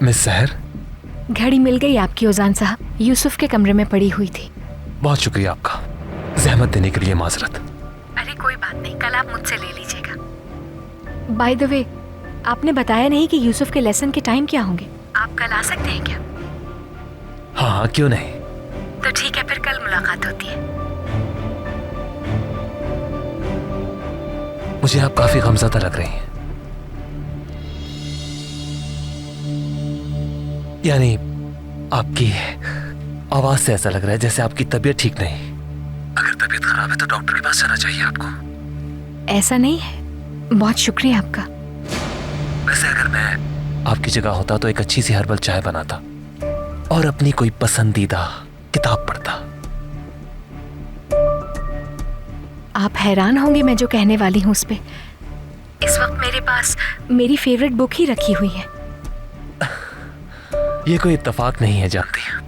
Miss सहर, घड़ी मिल गई आपकी ओजान साहब। यूसुफ के कमरे में पड़ी हुई थी। बहुत शुक्रिया आपका, जहमत देने के लिए माजरत। अरे कोई बात नहीं, कल आप मुझसे ले लीजिएगा। बाय द वे, आपने बताया नहीं कि यूसुफ के लेसन के टाइम क्या होंगे। आप कल आ सकते हैं क्या? हाँ, क्यों नहीं। तो ठीक है, फिर कल मुलाकात होती है। मुझे आप काफी गमज़दा लग रही हैं। यानी आपकी आवाज से ऐसा लग रहा है जैसे आपकी तबीयत ठीक नहीं। अगर तबीयत खराब है तो डॉक्टर के पास जाना चाहिए आपको। ऐसा नहीं है, बहुत शुक्रिया आपका। वैसे अगर मैं आपकी जगह होता तो एक अच्छी सी हर्बल चाय बनाता और अपनी कोई पसंदीदा किताब पढ़ता। आप हैरान होंगे मैं जो कहने वाली हूँ उस पे। इस वक्त मेरे पास मेरी फेवरेट बुक ही रखी हुई है। ये कोई इत्तेफाक नहीं है, जानती हैं।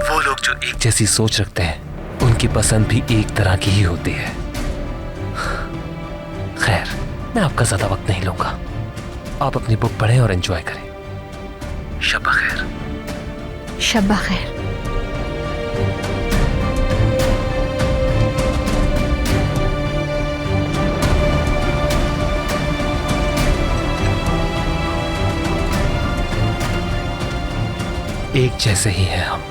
वो लोग जो एक जैसी सोच रखते हैं उनकी पसंद भी एक तरह की ही होती है। खैर, मैं आपका ज्यादा वक्त नहीं लूंगा। आप अपनी बुक पढ़ें और एंजॉय करें। शब्बा खैर। शब्बा खैर। एक जैसे ही हैं हम।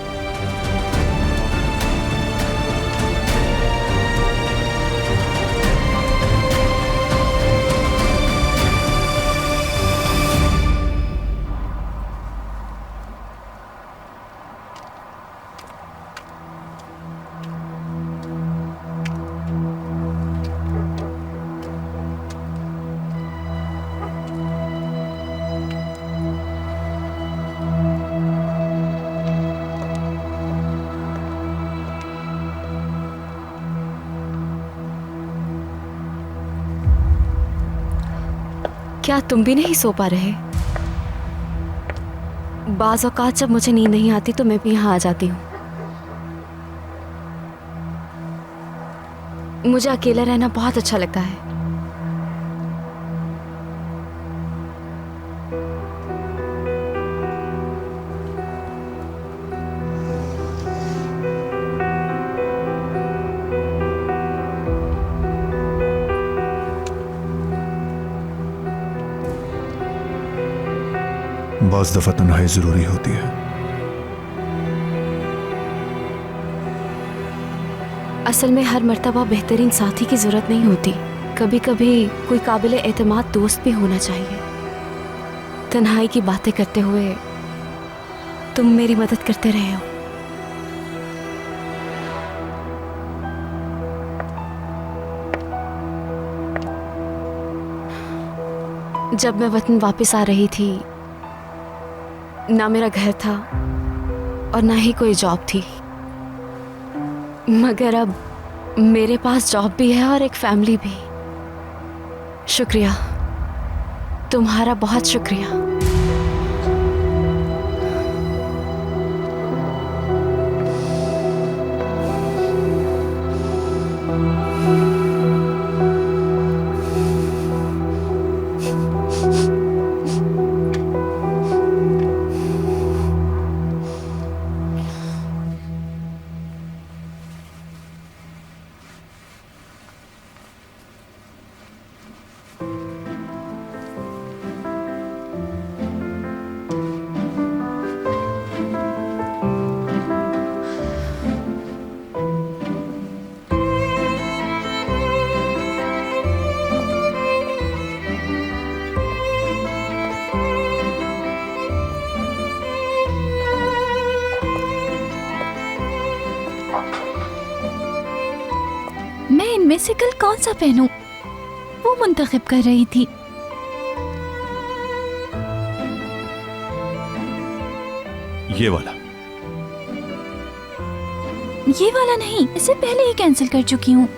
क्या तुम भी नहीं सो पा रहे? बाज़ औक़ात जब मुझे नींद नहीं आती तो मैं भी यहाँ आ जाती हूँ। मुझे अकेला रहना बहुत अच्छा लगता है। बाज़ दफ़ा तन्हाई ज़रूरी होती है। असल में हर मर्तबा बेहतरीन साथी की ज़रूरत नहीं होती। कभी कभी कोई काबिल एतमाद दोस्त भी होना चाहिए। तन्हाई की बातें करते हुए तुम मेरी मदद करते रहे हो। जब मैं वतन वापस आ रही थी, ना मेरा घर था और ना ही कोई जॉब थी, मगर अब मेरे पास जॉब भी है और एक फैमिली भी। शुक्रिया, तुम्हारा बहुत शुक्रिया। मैं इनमें से कल कौन सा पहनूं? वो मुंतखब कर रही थी। ये वाला। ये वाला नहीं, इसे पहले ही कैंसिल कर चुकी हूँ।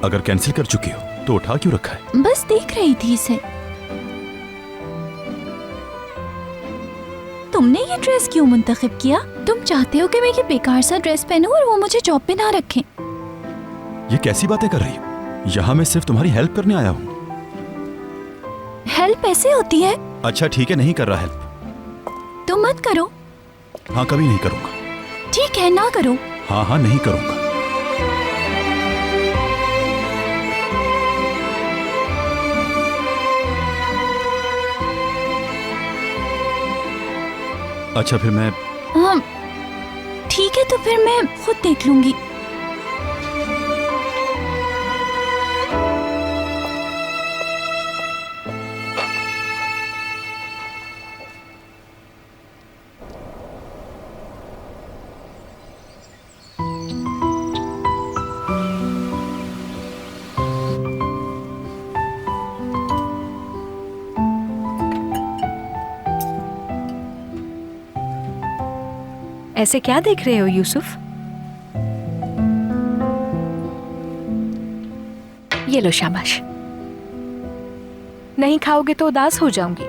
अगर कैंसिल कर चुकी हो तो उठा क्यों रखा है? बस देख रही थी इसे। तुमने ये ड्रेस क्यों मुंतखब किया? तुम चाहते हो कि मैं ये बेकार सा ड्रेस पहनूं और वो मुझे जॉब पे ना रखें। ये कैसी बातें कर रही हो? यहाँ मैं सिर्फ तुम्हारी हेल्प करने आया हूँ। हेल्प ऐसे होती है? अच्छा ठीक है, नहीं कर रहा हेल्प, तो मत करो। हाँ, कभी नहीं करूंगा। ठीक है, ना करो। हाँ हाँ, नहीं करूंगा। अच्छा, फिर मैं हाँ ठीक है, तो फिर मैं खुद देख लूंगी। ऐसे क्या देख रहे हो यूसुफ? ये लो शाबाश। नहीं खाओगे तो उदास हो जाऊंगी।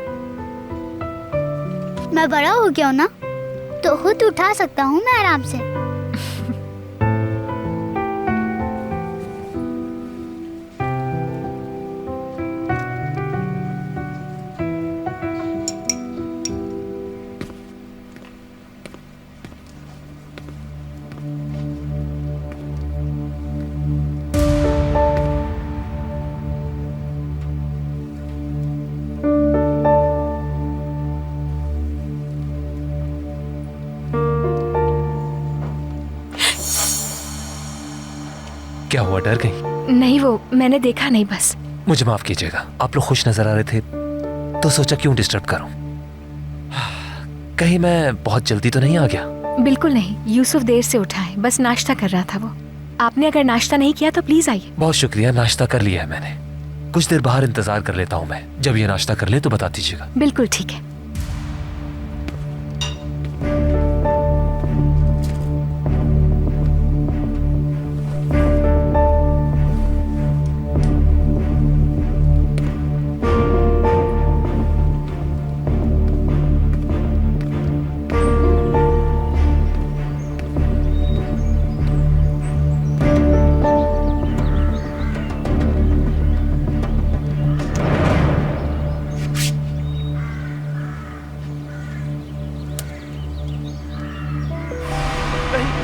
मैं बड़ा हो गया हूँ ना, तो खुद उठा सकता हूँ मैं आराम से। क्या हुआ, डर गई? नहीं, वो मैंने देखा नहीं बस। मुझे माफ कीजिएगा, आप लोग खुश नजर आ रहे थे तो सोचा क्यों डिस्टर्ब करूं। कहीं मैं बहुत जल्दी तो नहीं आ गया? बिल्कुल नहीं, यूसुफ देर से उठा है, बस नाश्ता कर रहा था वो। आपने अगर नाश्ता नहीं किया तो प्लीज आइए। बहुत शुक्रिया, नाश्ता कर लिया है मैंने। कुछ देर बाहर इंतजार कर लेता हूँ मैं। जब ये नाश्ता कर ले तो बता दीजिएगा। बिल्कुल ठीक है।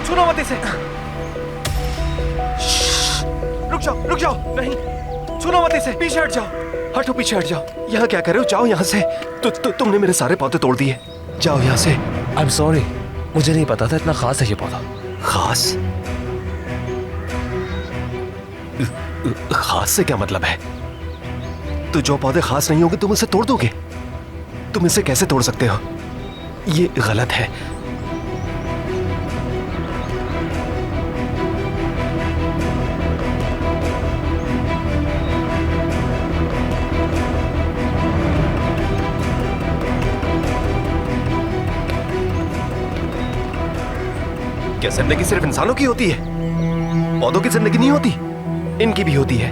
छूना मत इसे। रुक जाओ, नहीं छूना मत इसे। पीछे हट जाओ, हटो, पीछे हट जाओ। यहाँ क्या कर रहे हो? जाओ यहाँ से। तुमने मेरे सारे पौधे तोड़ दिए। जाओ यहाँ से। आई एम सॉरी, मुझे नहीं पता था इतना खास है ये पौधा। खास? खास से क्या मतलब है? तो जो पौधे खास नहीं होंगे तुम उसे तोड़ दोगे? तुम इसे कैसे तोड़ सकते हो? ये गलत है। क्या जिंदगी सिर्फ इंसानों की होती है? पौधों की जिंदगी नहीं होती? इनकी भी होती है।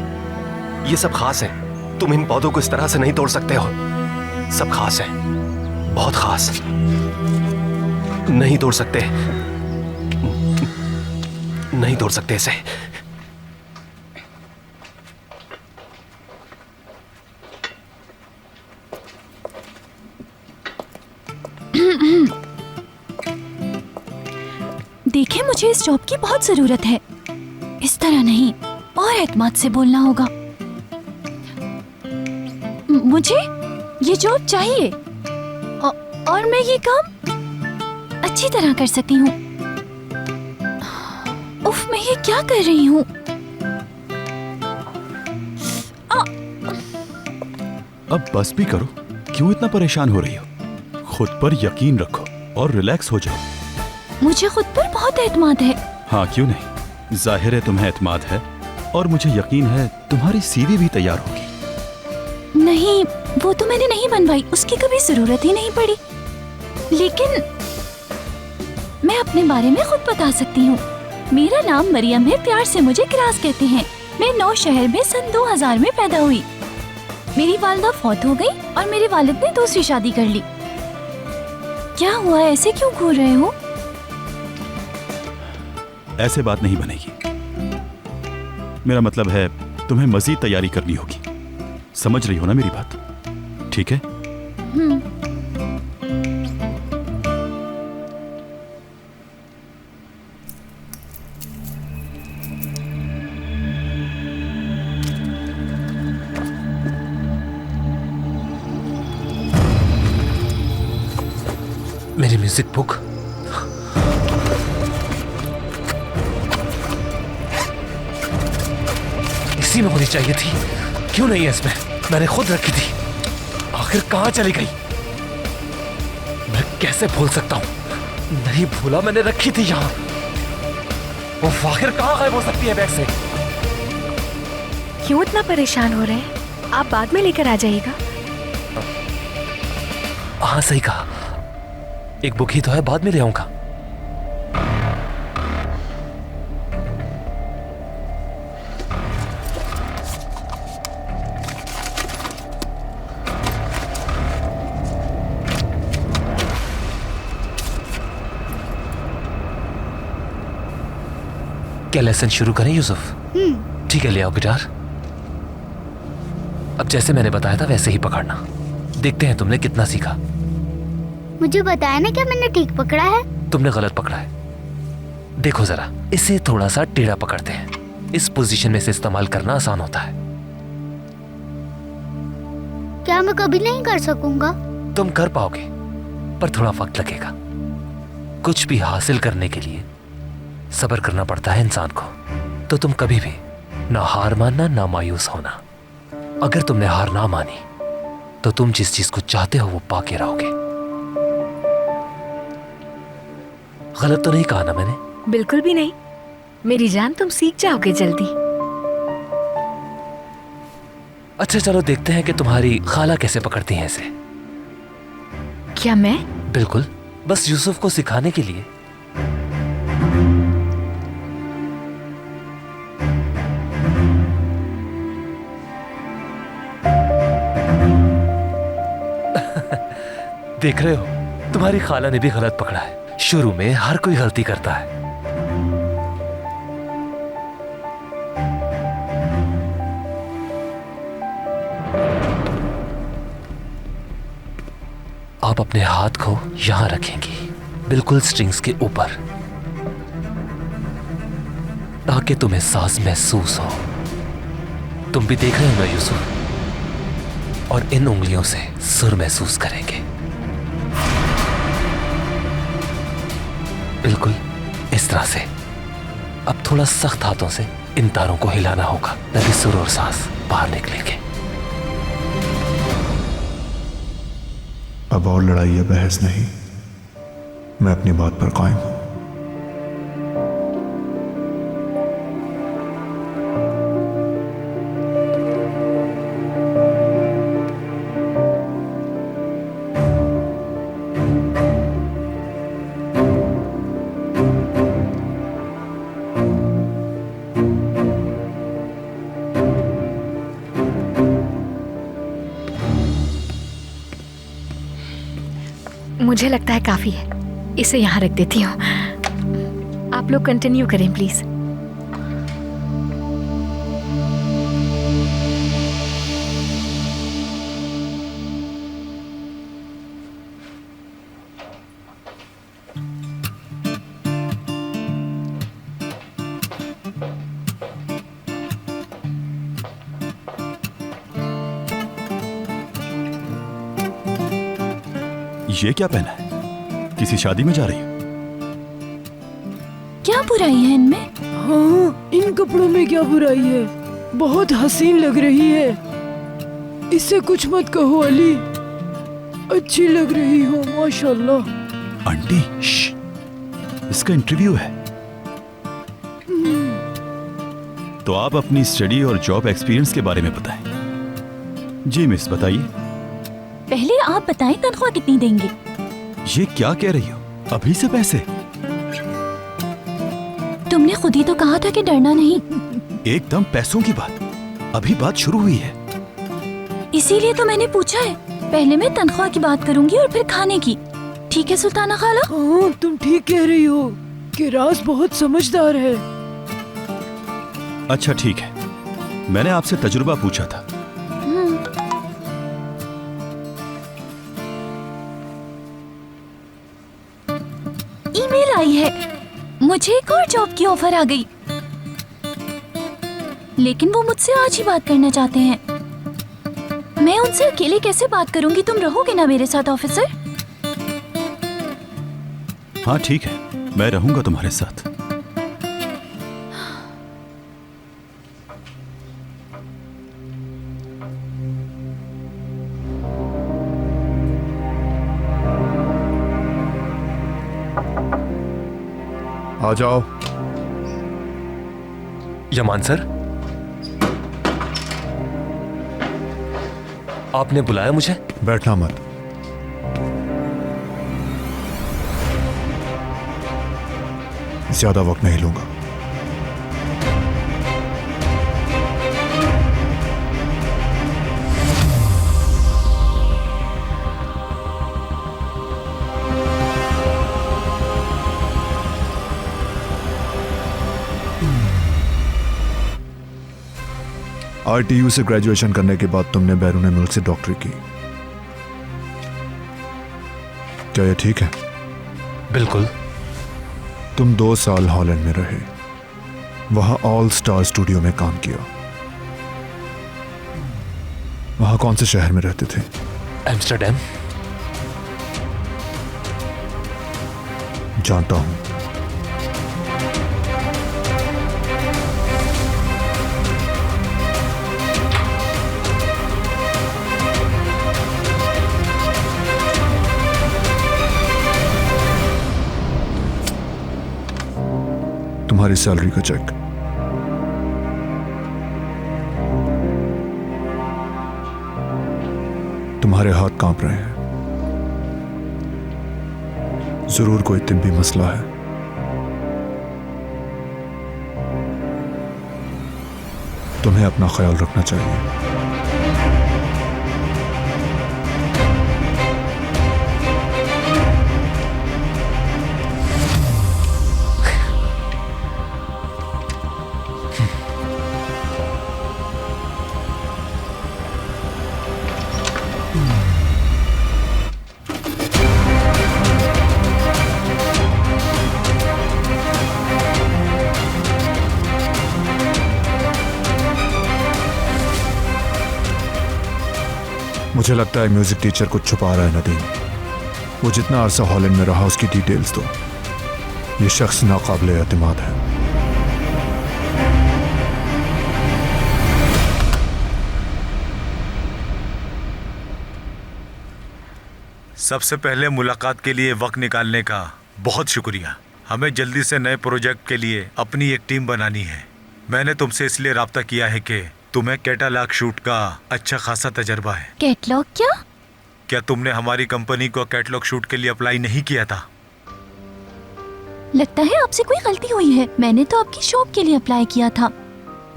ये सब खास है। तुम इन पौधों को इस तरह से नहीं तोड़ सकते हो। सब खास है, बहुत खास। नहीं तोड़ सकते, नहीं तोड़ सकते इसे। देखें, मुझे इस जॉब की बहुत जरूरत है। इस तरह नहीं, और एतमाद से बोलना होगा। मुझे ये जॉब चाहिए और मैं ये काम अच्छी तरह कर सकती हूँ। उफ, मैं ये क्या कर रही हूँ? अब बस भी करो। क्यों इतना परेशान हो रही हो? खुद पर यकीन रखो और रिलैक्स हो जाओ। मुझे खुद पर बहुत एतमाद है। हाँ, क्यों नहीं। जाहिर है तुम्हें एतमाद है और मुझे यकीन है तुम्हारी सीवी भी तैयार होगी। नहीं, वो तो मैंने नहीं बनवाई, उसकी कभी जरूरत ही नहीं पड़ी। लेकिन मैं अपने बारे में खुद बता सकती हूँ। मेरा नाम मरियम है, प्यार से मुझे किरास कहते हैं। मैं नौशहर में सन 2000 में पैदा हुई। मेरी वालिदा फौत हो गई और मेरे वालिद ने दूसरी शादी कर ली। क्या हुआ, ऐसे क्यों घूर रहे हो? ऐसे बात नहीं बनेगी। मेरा मतलब है तुम्हें मजीद तैयारी करनी होगी। समझ रही हो ना मेरी बात? ठीक है। Music book. इसी में होनी चाहिए थी, क्यों नहीं है इसमें? मैंने खुद रखी थी, आखिर कहां चली गई? मैं कैसे भूल सकता हूं? नहीं भूला, मैंने रखी थी यहां। वो आखिर कहां गायब हो सकती है बैग से? क्यों इतना परेशान हो रहे हैं? आप बाद में लेकर आ जाइएगा। हाँ सही कहा, एक बुक ही तो है, बाद में ले आऊंगा। क्या लेसन शुरू करें यूसुफ? ठीक है, ले आओ गिटार। अब जैसे मैंने बताया था वैसे ही पकड़ना। देखते हैं तुमने कितना सीखा। मुझे बताया ना क्या मैंने ठीक पकड़ा है? तुमने गलत पकड़ा है। देखो जरा, इसे थोड़ा सा टेढ़ा पकड़ते हैं। इस पोजीशन में से इस्तेमाल करना आसान होता है। क्या मैं कभी नहीं कर सकूंगा? तुम कर पाओगे, पर थोड़ा वक्त लगेगा। कुछ भी हासिल करने के लिए सब्र करना पड़ता है इंसान को। तो तुम कभी भी ना हार मानना, ना मायूस होना। अगर तुमने हार ना मानी तो तुम जिस चीज को चाहते हो वो पाके रहोगे। गलत तो नहीं कहा ना मैंने? बिल्कुल भी नहीं मेरी जान, तुम सीख जाओगे जल्दी। अच्छा चलो देखते हैं कि तुम्हारी खाला कैसे पकड़ती हैं इसे। क्या मैं? बिल्कुल, बस यूसुफ को सिखाने के लिए। देख रहे हो, तुम्हारी खाला ने भी गलत पकड़ा है। शुरू में हर कोई गलती करता है। आप अपने हाथ को यहां रखेंगी, बिल्कुल स्ट्रिंग्स के ऊपर, ताकि तुम्हें सांस महसूस हो। तुम भी देख रहे हो ना यूसुफ, और इन उंगलियों से सुर महसूस करेंगे। बिल्कुल इस तरह से। अब थोड़ा सख्त हाथों से इन तारों को हिलाना होगा, ताकि सुर और सांस बाहर निकलेंगे। अब और लड़ाई या बहस नहीं, मैं अपनी बात पर कायम हूं। मुझे लगता है काफी है, इसे यहाँ रख देती हूँ। आप लोग कंटिन्यू करें प्लीज। ये क्या पहना है? किसी शादी में जा रही हो? क्या बुराई है इनमें? हाँ, इन कपड़ों में क्या बुराई है? बहुत हसीन लग रही है। इससे कुछ मत कहो अली, अच्छी लग रही हो माशाल्लाह। आंटी, इसका इंटरव्यू है। तो आप अपनी स्टडी और जॉब एक्सपीरियंस के बारे में बताएं। जी मिस, बताइए। पहले आप बताएं तनख्वाह कितनी देंगे? ये क्या कह रही हो? अभी से पैसे? तुमने खुद ही तो कहा था कि डरना नहीं। एकदम पैसों की बात, अभी बात शुरू हुई है। इसीलिए तो मैंने पूछा है। पहले मैं तनख्वाह की बात करूंगी और फिर खाने की। ठीक है सुल्ताना खाला? हाँ, तुम ठीक कह रही हो कि राज बहुत समझदार है। अच्छा ठीक है, मैंने आपसे तजुर्बा पूछा था। ईमेल आई है, मुझे एक और जॉब की ऑफर आ गई, लेकिन वो मुझसे आज ही बात करना चाहते हैं। मैं उनसे अकेले कैसे बात करूंगी? तुम रहोगे ना मेरे साथ ऑफिसर? हाँ ठीक है, मैं रहूंगा तुम्हारे साथ। आ जाओ। यमान सर, आपने बुलाया मुझे? बैठना मत। ज्यादा वक्त नहीं लूंगा। आरटीयू से ग्रेजुएशन करने के बाद तुमने बैरून मिल्क से डॉक्टरी की, क्या यह ठीक है? बिल्कुल। तुम 2 साल हॉलैंड में रहे, वहां ऑल स्टार स्टूडियो में काम किया। वहां कौन से शहर में रहते थे? एम्स्टर्डम। जानता हूं। तुम्हारी सैलरी का चेक। तुम्हारे हाथ कांप रहे हैं, जरूर कोई तिब्बी मसला है। तुम्हें अपना ख्याल रखना चाहिए। मुझे लगता है म्यूजिक टीचर कुछ छुपा रहा है नदीम। वो जितना अरसा हॉलैंड में रहा उसकी डिटेल्स दो। ये शख्स नाकाबिले एतमाद है। सबसे पहले मुलाकात के लिए वक्त निकालने का बहुत शुक्रिया। हमें जल्दी से नए प्रोजेक्ट के लिए अपनी एक टीम बनानी है। मैंने तुमसे इसलिए राब्ता किया है कि तुम्हें कैटालॉग शूट का अच्छा खासा तजर्बा है। कैटलॉग क्या? क्या तुमने हमारी कंपनी को कैटलॉग शूट के लिए अप्लाई नहीं किया था? लगता है आपसे कोई गलती हुई है। मैंने तो आपकी शॉप के लिए अप्लाई किया था।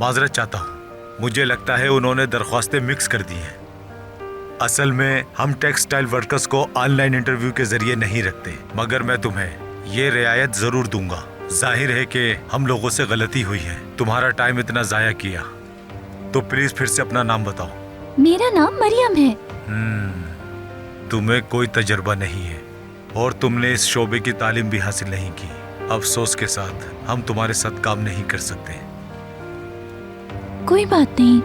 माजरत चाहता हूँ, मुझे लगता है उन्होंने दरख्वास्तें मिक्स कर दी हैं। असल में हम टेक्सटाइल वर्कर्स को ऑनलाइन इंटरव्यू के जरिए नहीं रखते, मगर मैं तुम्हें ये रियायत जरूर दूंगा। जाहिर है कि हम लोगों से गलती हुई है, तुम्हारा टाइम इतना जाया किया, तो प्लीज फिर से अपना नाम बताओ। मेरा नाम मरियम है। तुम्हें कोई तजर्बा नहीं है और तुमने इस शोबे की तालीम भी हासिल नहीं की। अफसोस के साथ हम तुम्हारे साथ काम नहीं कर सकते। कोई बात नहीं।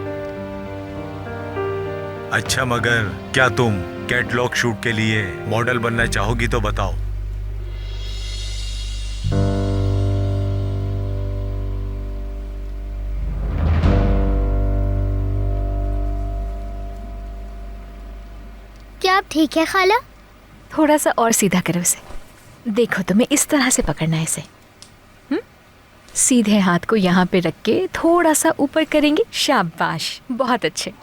अच्छा, मगर क्या तुम कैटलॉग शूट के लिए मॉडल बनना चाहोगी तो बताओ। क्या आप ठीक है खाला? थोड़ा सा और सीधा करो उसे। देखो, तुम्हें इस तरह से पकड़ना है इसे। सीधे हाथ को यहाँ पे रख के थोड़ा सा ऊपर करेंगे। शाबाश, बहुत अच्छे।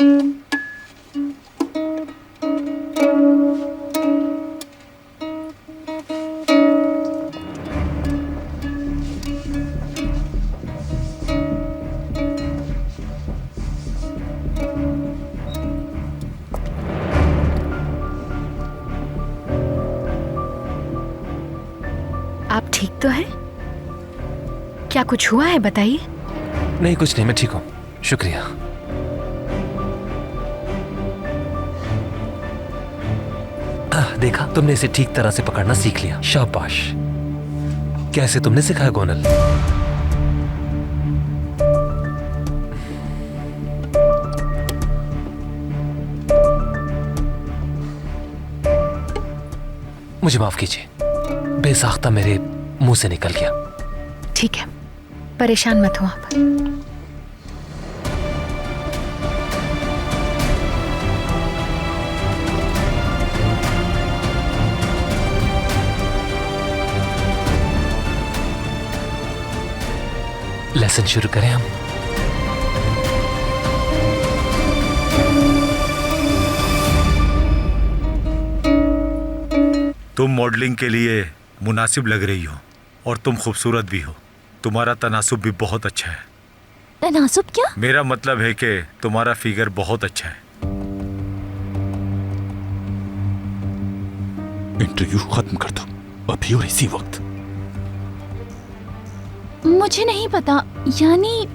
आप ठीक तो हैं? क्या कुछ हुआ है बताइए। नहीं, कुछ नहीं, मैं ठीक हूँ, शुक्रिया। देखा, तुमने इसे ठीक तरह से पकड़ना सीख लिया। शाबाश। कैसे तुमने सिखाया गोनल? मुझे माफ कीजिए। बेसाख्ता मेरे मुंह से निकल गया। ठीक है, परेशान मत हो आप। लेसन शुरू करें हम। तुम मॉडलिंग के लिए मुनासिब लग रही हो और तुम खूबसूरत भी हो। तुम्हारा तनासुब भी बहुत अच्छा है। तनासुब क्या? मेरा मतलब है कि तुम्हारा फिगर बहुत अच्छा है। इंटरव्यू खत्म कर दो अभी और इसी वक्त। मुझे नहीं पता, यानी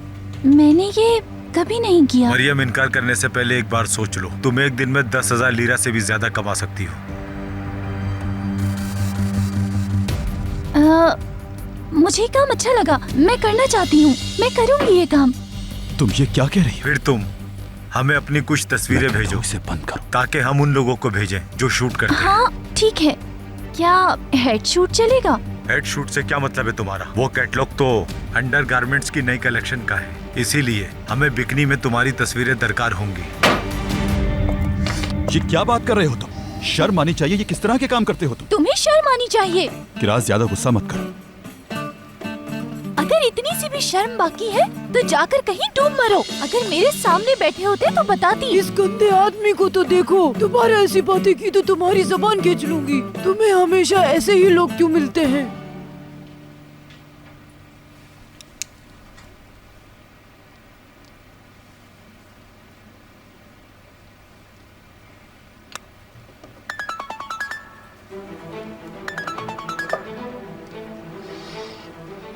मैंने ये कभी नहीं किया। मरियम, इनकार करने से पहले एक बार सोच लो। तुम एक दिन में 10,000 लीरा से भी ज्यादा कमा सकती हो। मुझे काम अच्छा लगा, मैं करना चाहती हूँ, मैं करूँगी ये काम। तुम ये क्या कह रही हो? फिर तुम हमें अपनी कुछ तस्वीरें भेजो, इसे बंद करो ताकि हम उन लोगों को भेजें जो शूट करते हैं। हाँ ठीक है, क्या हेड शूट चलेगा? हेड शूट से क्या मतलब है तुम्हारा? वो कैटलॉग तो अंडर गारमेंट्स की नई कलेक्शन का है, इसीलिए हमें बिकनी में तुम्हारी तस्वीरें दरकार होंगी। ये क्या बात कर रहे हो तुम? शर्म आनी चाहिए। ये किस तरह के काम करते हो तुम? तुम्हें शर्म आनी चाहिए। किरास, ज्यादा गुस्सा मत करो। अगर इतनी सी भी शर्म बाकी है तो जाकर कहीं डूब मरो। अगर मेरे सामने बैठे होते तो बताती। इस गंदे आदमी को तो देखो, तुम्हारे ऐसी बातें की तो तुम्हारी जबान खींच लूंगी। तुम्हें हमेशा ऐसे ही लोग क्यों मिलते हैं?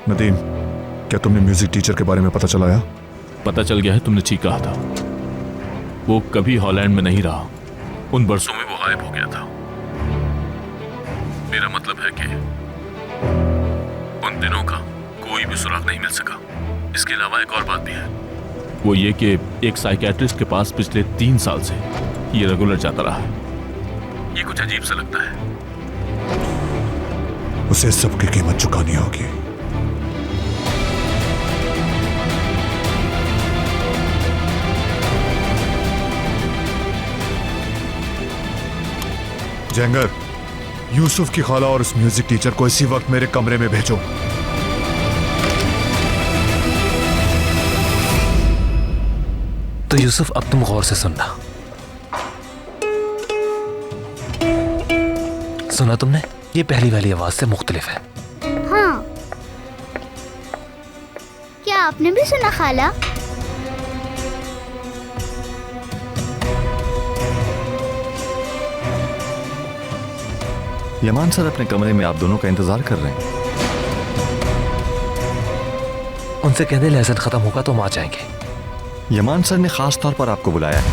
नदीम, क्या तुमने म्यूजिक टीचर के बारे में पता चलाया? पता चल गया है, तुमने ठीक कहा था। वो कभी हॉलैंड में नहीं रहा। उन बरसों में वो गायब हो गया था। मेरा मतलब है कि उन दिनों का कोई भी सुराग नहीं मिल सका। इसके अलावा एक और बात भी है, वो ये कि एक साइकियाट्रिस्ट के पास पिछले 3 साल से ये रेगुलर जाता रहा है। ये कुछ अजीब सा लगता है। उसे सबकी कीमत चुकानी होगी। जेंगर, यूसुफ की खाला और उस म्यूजिक टीचर को इसी वक्त मेरे कमरे में भेजो। तो यूसुफ, अब तुम गौर से सुनना। सुना तुमने? ये पहली वाली आवाज से मुख्तलिफ है। हाँ, क्या आपने भी सुना खाला? यमान सर अपने कमरे में आप दोनों का इंतजार कर रहे हैं। उनसे कह दे लेसन खत्म होगा तो हम आ जाएंगे। यमान सर ने खास तौर पर आपको बुलाया है।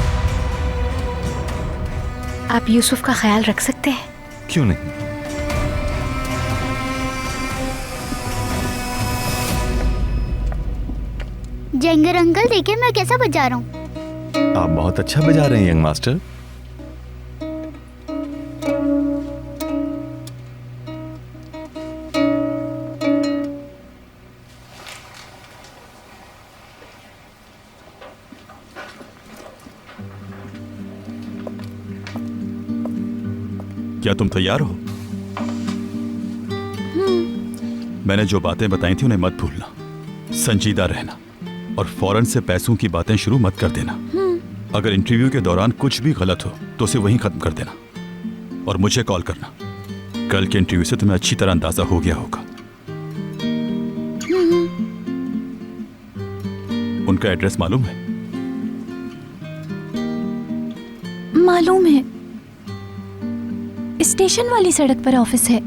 आप यूसुफ का ख्याल रख सकते हैं? क्यों नहीं? जेंगर अंकल, देखिए मैं कैसा बजा रहा हूँ। आप बहुत अच्छा बजा रहे हैं यंग मास्टर। क्या तुम तैयार हो? मैंने जो बातें बताई थी उन्हें मत भूलना, संजीदा रहना और फौरन से पैसों की बातें शुरू मत कर देना। अगर इंटरव्यू के दौरान कुछ भी गलत हो तो उसे वहीं खत्म कर देना और मुझे कॉल करना। कल के इंटरव्यू से तुम्हें अच्छी तरह अंदाजा हो गया होगा। उनका एड्रेस मालूम है? मालूम है, स्टेशन वाली सड़क पर ऑफिस है।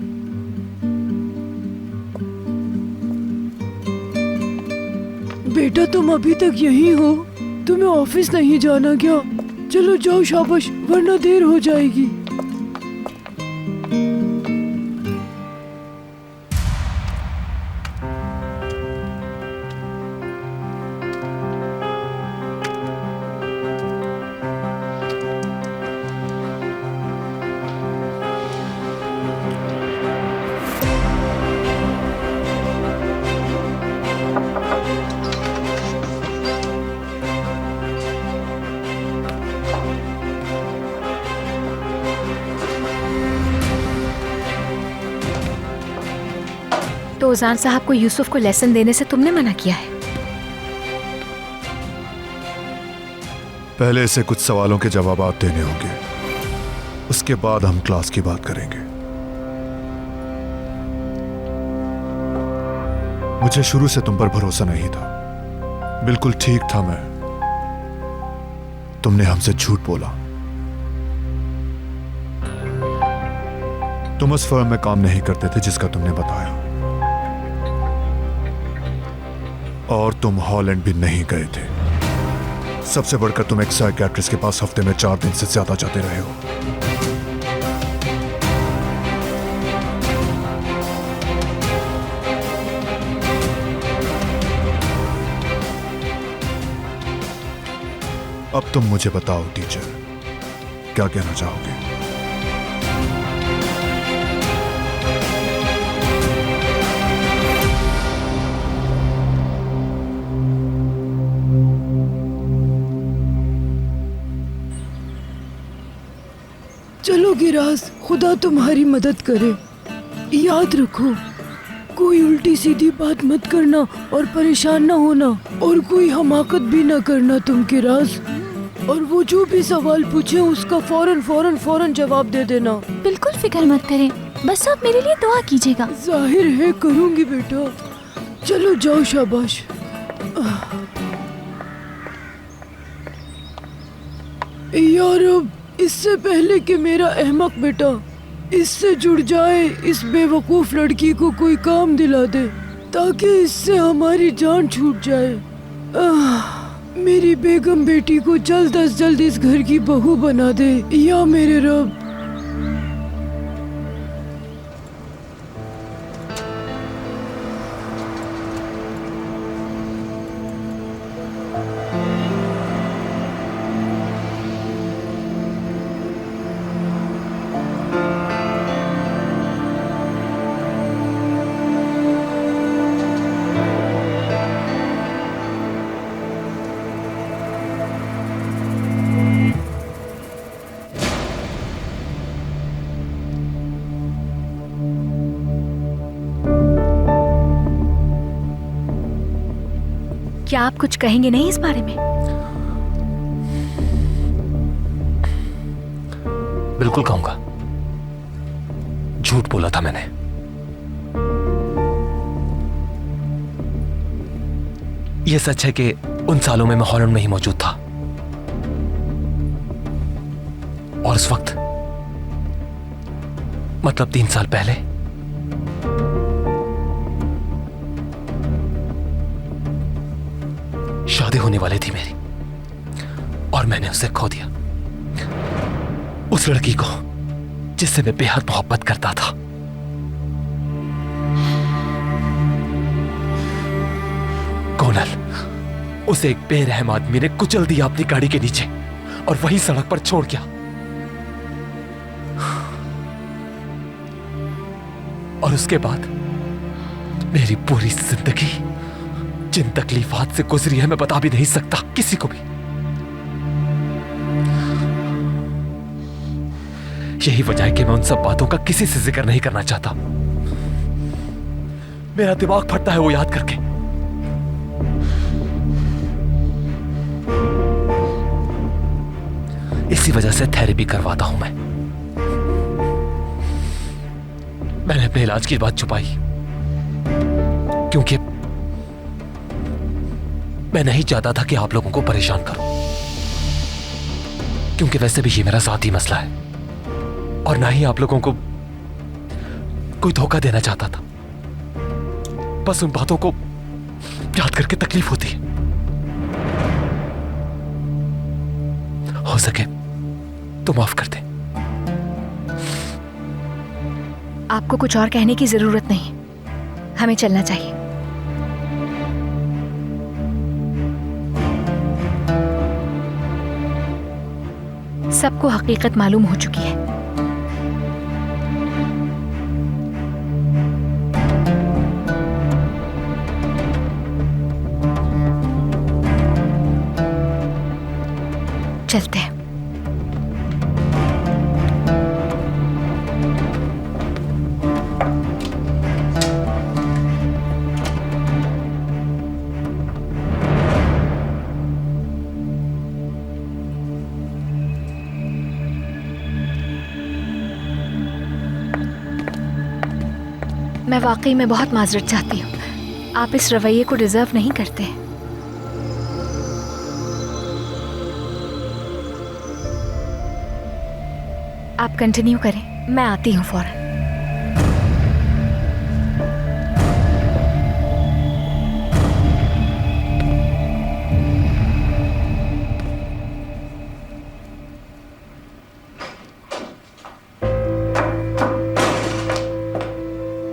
बेटा, तुम अभी तक यही हो? तुम्हें ऑफिस नहीं जाना क्या? चलो जाओ, शाबाश, वरना देर हो जाएगी। तो उजान साहब को यूसुफ को लेसन देने से तुमने मना किया है? पहले इसे कुछ सवालों के जवाब देने होंगे, उसके बाद हम क्लास की बात करेंगे। मुझे शुरू से तुम पर भरोसा नहीं था, बिल्कुल ठीक था मैं। तुमने हमसे झूठ बोला। तुम उस फर्म में काम नहीं करते थे जिसका तुमने बताया, और तुम हॉलैंड भी नहीं गए थे। सबसे बढ़कर तुम एक साइकियाट्रिस्ट के पास हफ्ते में 4 दिन से ज्यादा जाते रहे हो। अब तुम मुझे बताओ टीचर, क्या कहना चाहोगे? चलो गिराज, खुदा तुम्हारी मदद करे। याद रखो, कोई उल्टी सीधी बात मत करना और परेशान ना होना, और कोई हमाकत भी ना करना तुम गिराज। और वो जो भी सवाल पूछे उसका फौरन जवाब दे देना। बिल्कुल फिक्र मत करें, बस आप मेरे लिए दुआ कीजिएगा। जाहिर है करूंगी बेटा। चलो जाओ, शाबाश। यार, अब इससे पहले कि मेरा अहमक बेटा इससे जुड़ जाए, इस बेवकूफ लड़की को कोई काम दिला दे ताकि इससे हमारी जान छूट जाए। मेरी बेगम बेटी को जल्द अज जल्द इस घर की बहू बना दे, या मेरे रब। क्या आप कुछ कहेंगे नहीं इस बारे में? बिल्कुल कहूंगा। झूठ बोला था मैंने। यह सच है कि उन सालों में मैं हॉलैंड में ही मौजूद था, और उस वक्त मतलब 3 साल पहले शादी होने वाली थी मेरी, और मैंने उसे खो दिया। उस लड़की को जिससे मैं बेहद मोहब्बत करता था। कोनल, उसे एक बेरहम आदमी ने कुचल दिया अपनी गाड़ी के नीचे और वहीं सड़क पर छोड़ गया। और उसके बाद मेरी पूरी जिंदगी जिन तकलीफात से गुजरी है मैं बता भी नहीं सकता किसी को भी। यही वजह है कि मैं उन सब बातों का किसी से जिक्र नहीं करना चाहता। मेरा दिमाग फटता है वो याद करके। इसी वजह से थेरेपी करवाता हूं मैं। मैंने अपने इलाज की बात छुपाई क्योंकि मैं नहीं चाहता था कि आप लोगों को परेशान करूं, क्योंकि वैसे भी ये मेरा ज़ाती मसला है और ना ही आप लोगों को कोई धोखा देना चाहता था। बस उन बातों को याद करके तकलीफ होती है। हो सके तो माफ कर दे। आपको कुछ और कहने की जरूरत नहीं, हमें चलना चाहिए। सबको हकीकत मालूम हो चुकी है। चलते हैं। मैं वाकई में बहुत माजरत चाहती हूँ। आप इस रवैये को डिजर्व नहीं करते। आप कंटिन्यू करें, मैं आती हूँ फौरन।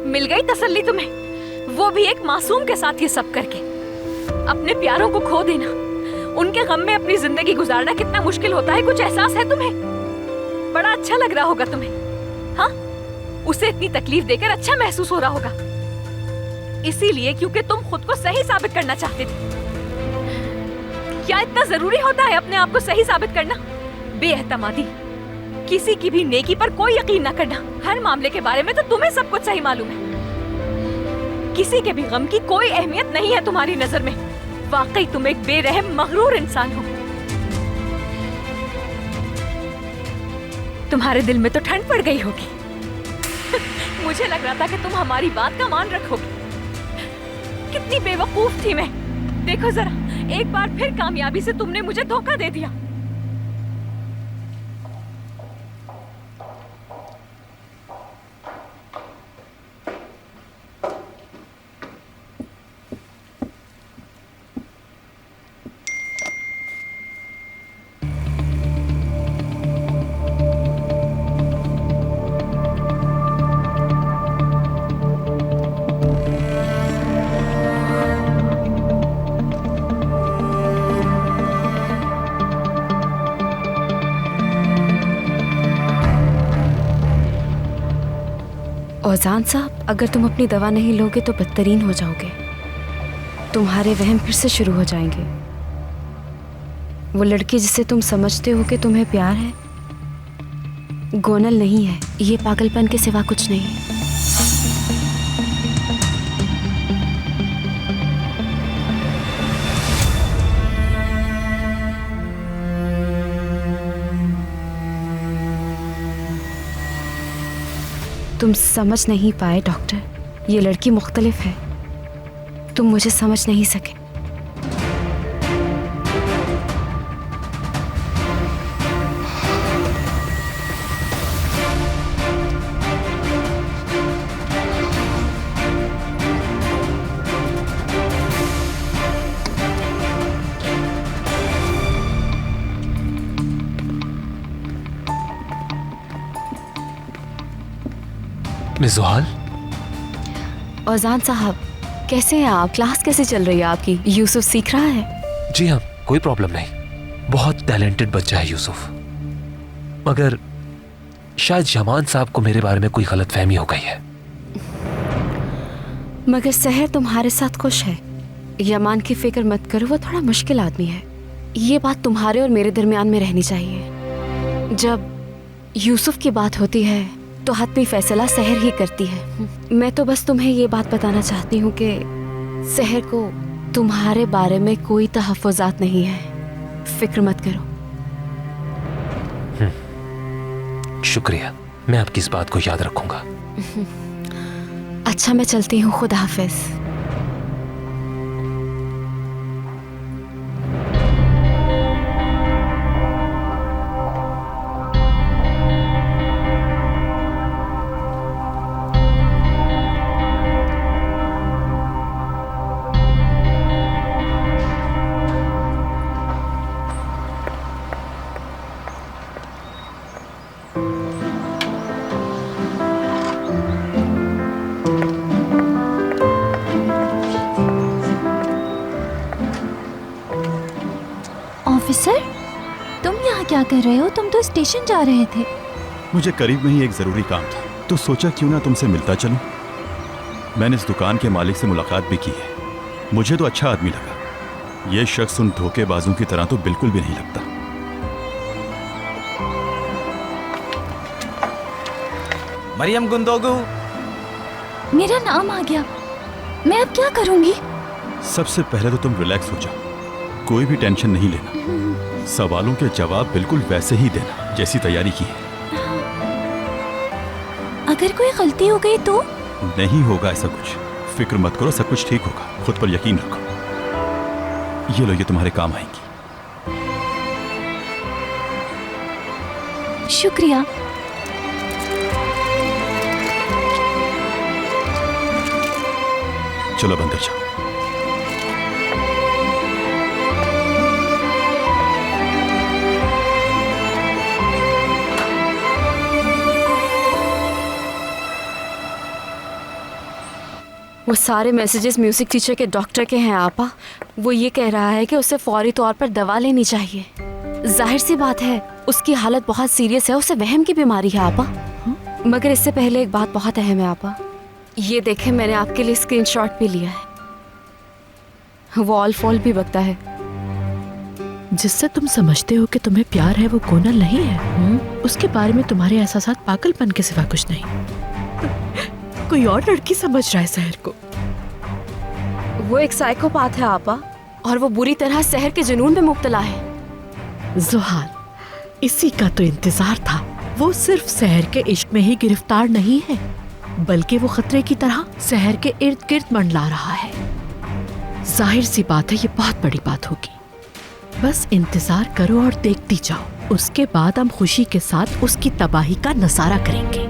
मिल गई तसल्ली तुम्हें, वो भी एक मासूम के साथ ये सब करके। अपने प्यारों को खो देना, उनके गम में अपनी जिंदगी गुजारना कितना मुश्किल होता है, कुछ एहसास है तुम्हें? बड़ा अच्छा लग रहा होगा तुम्हें, हाँ? उसे इतनी तकलीफ देकर अच्छा महसूस हो रहा होगा, इसीलिए क्योंकि तुम खुद को सही साबित करना चाहते थे। क्या इतना जरूरी होता है अपने आप को सही साबित करना? बेएहतमादी, किसी की भी नेकी पर कोई यकीन ना करना। हर मामले के बारे में तो तुम्हें सब कुछ सही मालूम है। किसी के भी गम की कोई अहमियत नहीं है तुम्हारी नजर में। वाकई तुम एक बेरहम मगरूर इंसान हो। तुम्हारे दिल में तो ठंड पड़ गई होगी। मुझे लग रहा था कि तुम हमारी बात का मान रखोगे। कितनी बेवकूफ थी मैं। देखो जरा, एक बार फिर कामयाबी से तुमने मुझे धोखा दे दिया। औजान साहब, अगर तुम अपनी दवा नहीं लोगे तो बदतरीन हो जाओगे। तुम्हारे वहम फिर से शुरू हो जाएंगे। वो लड़की जिसे तुम समझते हो कि तुम्हें प्यार है, गोनल नहीं है। ये पागलपन के सिवा कुछ नहीं है। तुम समझ नहीं पाए डॉक्टर, ये लड़की मुख्तलिफ है। तुम मुझे समझ नहीं सके। मिस ज़ुहाल। औजान साहब, कैसे हैं आप? क्लास कैसे चल रही है आपकी? यूसुफ सीख रहा है? जी हाँ, कोई प्रॉब्लम नहीं। बहुत टैलेंटेड बच्चा है यूसुफ, मगर शायद यमान साहब को मेरे बारे में कोई गलतफहमी हो गई है। मगर सहर तुम्हारे साथ खुश है। यमान की फिक्र मत करो, वो थोड़ा मुश्किल आदमी है। ये बात तुम्हारे और मेरे दरमियान में रहनी चाहिए। जब यूसुफ की बात होती है तो हतमी फैसला सहर ही करती है। मैं तो बस तुम्हें ये बात बताना चाहती हूँ कि सहर को तुम्हारे बारे में कोई तहफ़्फ़ुज़ात नहीं है। फिक्र मत करो। शुक्रिया, मैं आपकी इस बात को याद रखूंगा। अच्छा, मैं चलती हूँ। खुदा हाफिज़। ऑफिसर, तुम यहाँ क्या कर रहे हो? तुम तो स्टेशन जा रहे थे। मुझे करीब में ही एक ज़रूरी काम था, तो सोचा क्यों ना तुमसे मिलता चलूं। मैंने इस दुकान के मालिक से मुलाकात भी की है। मुझे तो अच्छा आदमी लगा। ये शख्स उन धोखेबाजों की तरह तो बिल्कुल भी नहीं लगता। मरियम गुंदोगु। मेरा नाम आ गया, मैं अब क्या करूंगी? सबसे पहले तो तुम रिलैक्स हो जाओ, कोई भी टेंशन नहीं लेना। सवालों के जवाब बिल्कुल वैसे ही देना जैसी तैयारी की है। अगर कोई गलती हो गई तो? नहीं होगा ऐसा कुछ, फिक्र मत करो, सब कुछ ठीक होगा, खुद पर यकीन रखो। ये लो, ये तुम्हारे काम आएंगी। शुक्रिया। चलो अब अंदर जाओ। वो सारे मैसेजेस म्यूजिक टीचर के डॉक्टर के हैं आपा। वो ये कह रहा है कि उसे फौरी तौर पर दवा लेनी चाहिए। जाहिर सी बात है उसकी हालत बहुत सीरियस है, उसे वहम की बीमारी है आपा। मगर इससे पहले एक बात बहुत अहम है आपा। ये देखें, मैंने आपके लिए स्क्रीनशॉट भी लिया है। वो ऑल फॉल भी बकता है। जिससे तुम समझते हो कि तुम्हें प्यार है वो कोनल नहीं है। उसके बारे में तुम्हारे एहसासात पागलपन के सिवा कुछ नहीं। कोई और लड़की समझ रहा है सहर को। वो एक साइकोपाथ है आपा, और वो बुरी तरह सहर के जुनून में मुब्तला है। जुहाल, इसी का तो इंतजार था। वो सिर्फ सहर के इश्क में ही गिरफ्तार नहीं है, बल्कि वो खतरे की तरह सहर के इर्द गिर्द मंडला रहा है। जाहिर सी बात है ये बहुत बड़ी बात होगी। बस इंतजार करो और देखती जाओ। उसके बाद हम खुशी के साथ उसकी तबाही का नजारा करेंगे।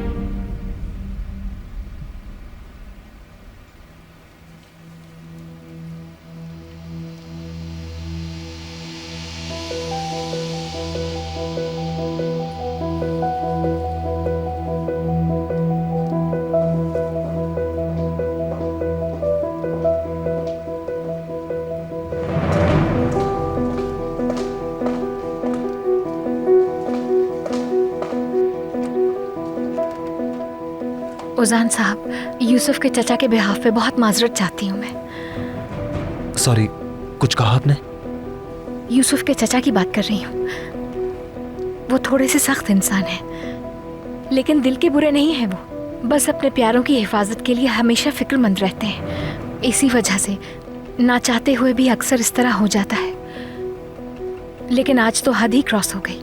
उजान साहब, यूसुफ के चचा के बिहाफ पे बहुत माजरत चाहती हूँ मैं। सॉरी, कुछ कहा आपने? यूसुफ के चचा की बात कर रही हूँ। वो थोड़े से सख्त इंसान है, लेकिन दिल के बुरे नहीं है। वो बस अपने प्यारों की हिफाजत के लिए हमेशा फिक्रमंद रहते हैं। इसी वजह से ना चाहते हुए भी अक्सर इस तरह हो जाता है। लेकिन आज तो हद ही क्रॉस हो गई।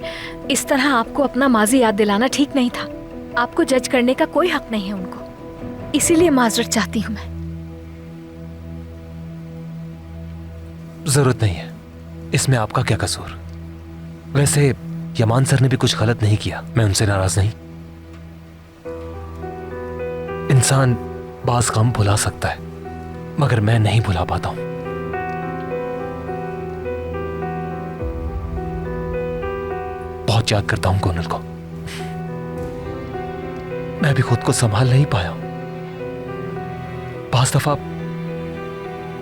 इस तरह आपको अपना माजी याद दिलाना ठीक नहीं था। आपको जज करने का कोई हक नहीं है उनको, इसीलिए माजरत चाहती हूँ मैं। जरूरत नहीं है, इसमें आपका क्या कसूर? वैसे यमान सर ने भी कुछ गलत नहीं किया, मैं उनसे नाराज नहीं। इंसान बाज गम भुला सकता है, मगर मैं नहीं भुला पाता हूं। बहुत याद करता हूं कोनल को। मैं भी खुद को संभाल नहीं पाया। बाज दफा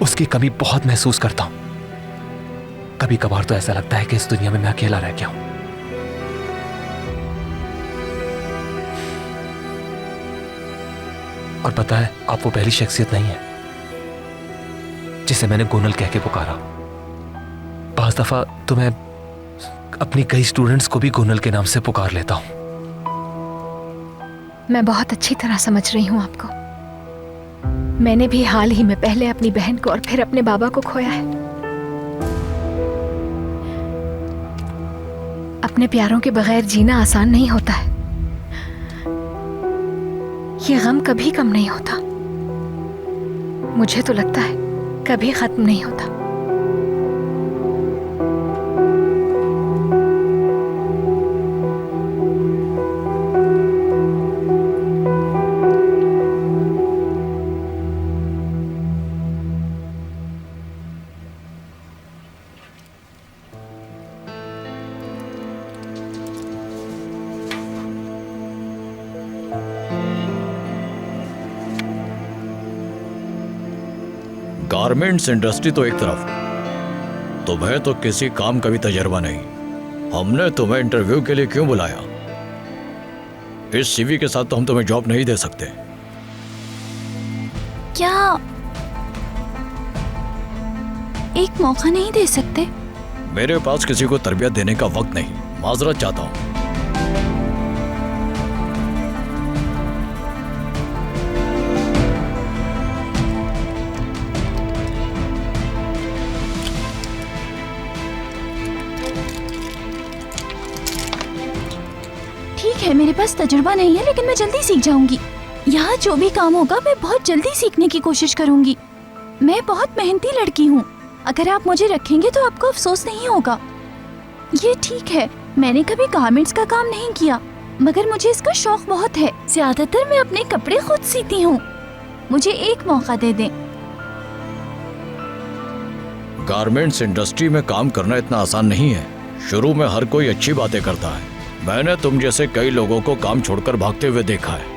उसकी कमी बहुत महसूस करता हूं। कभी कभार तो ऐसा लगता है कि इस दुनिया में मैं अकेला रह गया हूं। और पता है, आप वो पहली शख्सियत नहीं है जिसे मैंने गोनल कह के पुकारा। बाज दफा तो मैं अपनी कई स्टूडेंट्स को भी गोनल के नाम से पुकार लेता हूं। मैं बहुत अच्छी तरह समझ रही हूँ आपको। मैंने भी हाल ही में पहले अपनी बहन को और फिर अपने बाबा को खोया है। अपने प्यारों के बगैर जीना आसान नहीं होता है। ये गम कभी कम नहीं होता। मुझे तो लगता है कभी खत्म नहीं होता। गारमेंट्स इंडस्ट्री तो एक तरफ, तुम्हें तो किसी काम का भी तजर्बा नहीं। हमने तुम्हें इंटरव्यू के लिए क्यों बुलाया? इस सीवी के साथ तो हम तुम्हें जॉब नहीं दे सकते। क्या एक मौका नहीं दे सकते? मेरे पास किसी को तरबियत देने का वक्त नहीं। माजरत चाहता हूं। ठीक है, मेरे पास तजुर्बा नहीं है, लेकिन मैं जल्दी सीख जाऊंगी। यहाँ जो भी काम होगा मैं बहुत जल्दी सीखने की कोशिश करूंगी। मैं बहुत मेहनती लड़की हूँ। अगर आप मुझे रखेंगे तो आपको अफसोस नहीं होगा। ये ठीक है, मैंने कभी गारमेंट्स का काम नहीं किया, मगर मुझे इसका शौक बहुत है। ज्यादातर मैं अपने कपड़े खुद सीती हूँ। मुझे एक मौका दे दें। गारमेंट्स इंडस्ट्री में काम करना इतना आसान नहीं है। शुरू में हर कोई अच्छी बातें करता है। मैंने तुम जैसे कई लोगों को काम छोड़कर भागते हुए देखा है।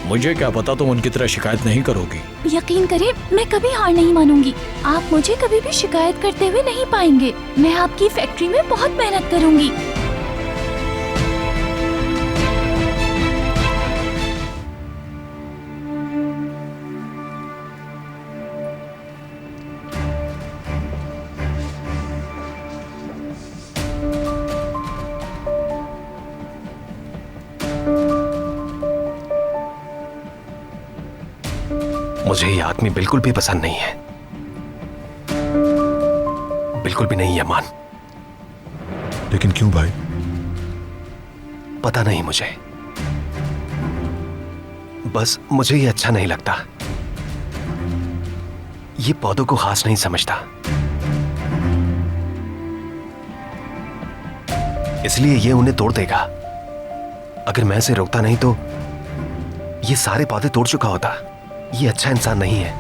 मुझे क्या पता तुम उनकी तरह शिकायत नहीं करोगी। यकीन करें, मैं कभी हार नहीं मानूंगी। आप मुझे कभी भी शिकायत करते हुए नहीं पाएंगे। मैं आपकी फैक्ट्री में बहुत मेहनत करूंगी। मुझे ये आदमी बिल्कुल भी पसंद नहीं है, बिल्कुल भी नहीं यमान। लेकिन क्यों भाई? पता नहीं मुझे, बस मुझे ये अच्छा नहीं लगता। ये पौधों को खास नहीं समझता, इसलिए ये उन्हें तोड़ देगा। अगर मैं इसे रोकता नहीं तो ये सारे पौधे तोड़ चुका होता। ये अच्छा इंसान नहीं है,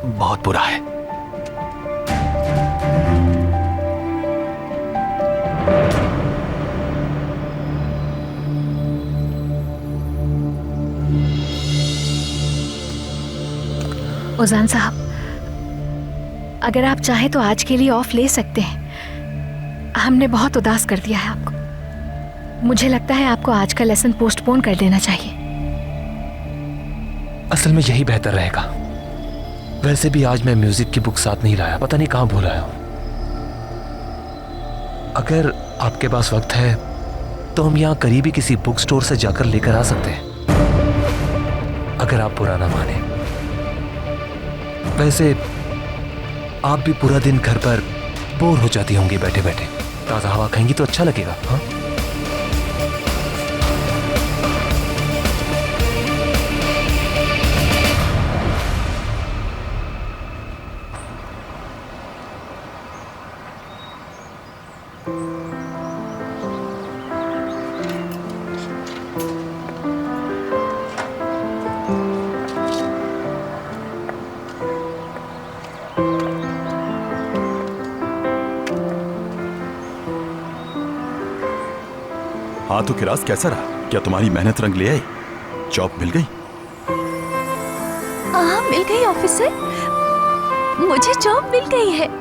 बहुत बुरा है। उजान साहब, अगर आप चाहें तो आज के लिए ऑफ ले सकते हैं। हमने बहुत उदास कर दिया है आपको। मुझे लगता है आपको आज का लेसन पोस्टपोन कर देना चाहिए। असल में यही बेहतर रहेगा। वैसे भी आज मैं म्यूजिक की बुक साथ नहीं लाया, पता नहीं कहां भूल आया हूं। अगर आपके पास वक्त है तो हम यहां करीबी किसी बुक स्टोर से जाकर लेकर आ सकते हैं, अगर आप बुरा ना माने। वैसे आप भी पूरा दिन घर पर बोर हो जाती होंगी बैठे बैठे। ताजा हवा खाएंगी तो अच्छा लगेगा। हाँ, हाँ तो किरास कैसा रहा? क्या तुम्हारी मेहनत रंग ले आई? जॉब मिल गई? हाँ, मिल गई ऑफिसर, मुझे जॉब मिल गई है।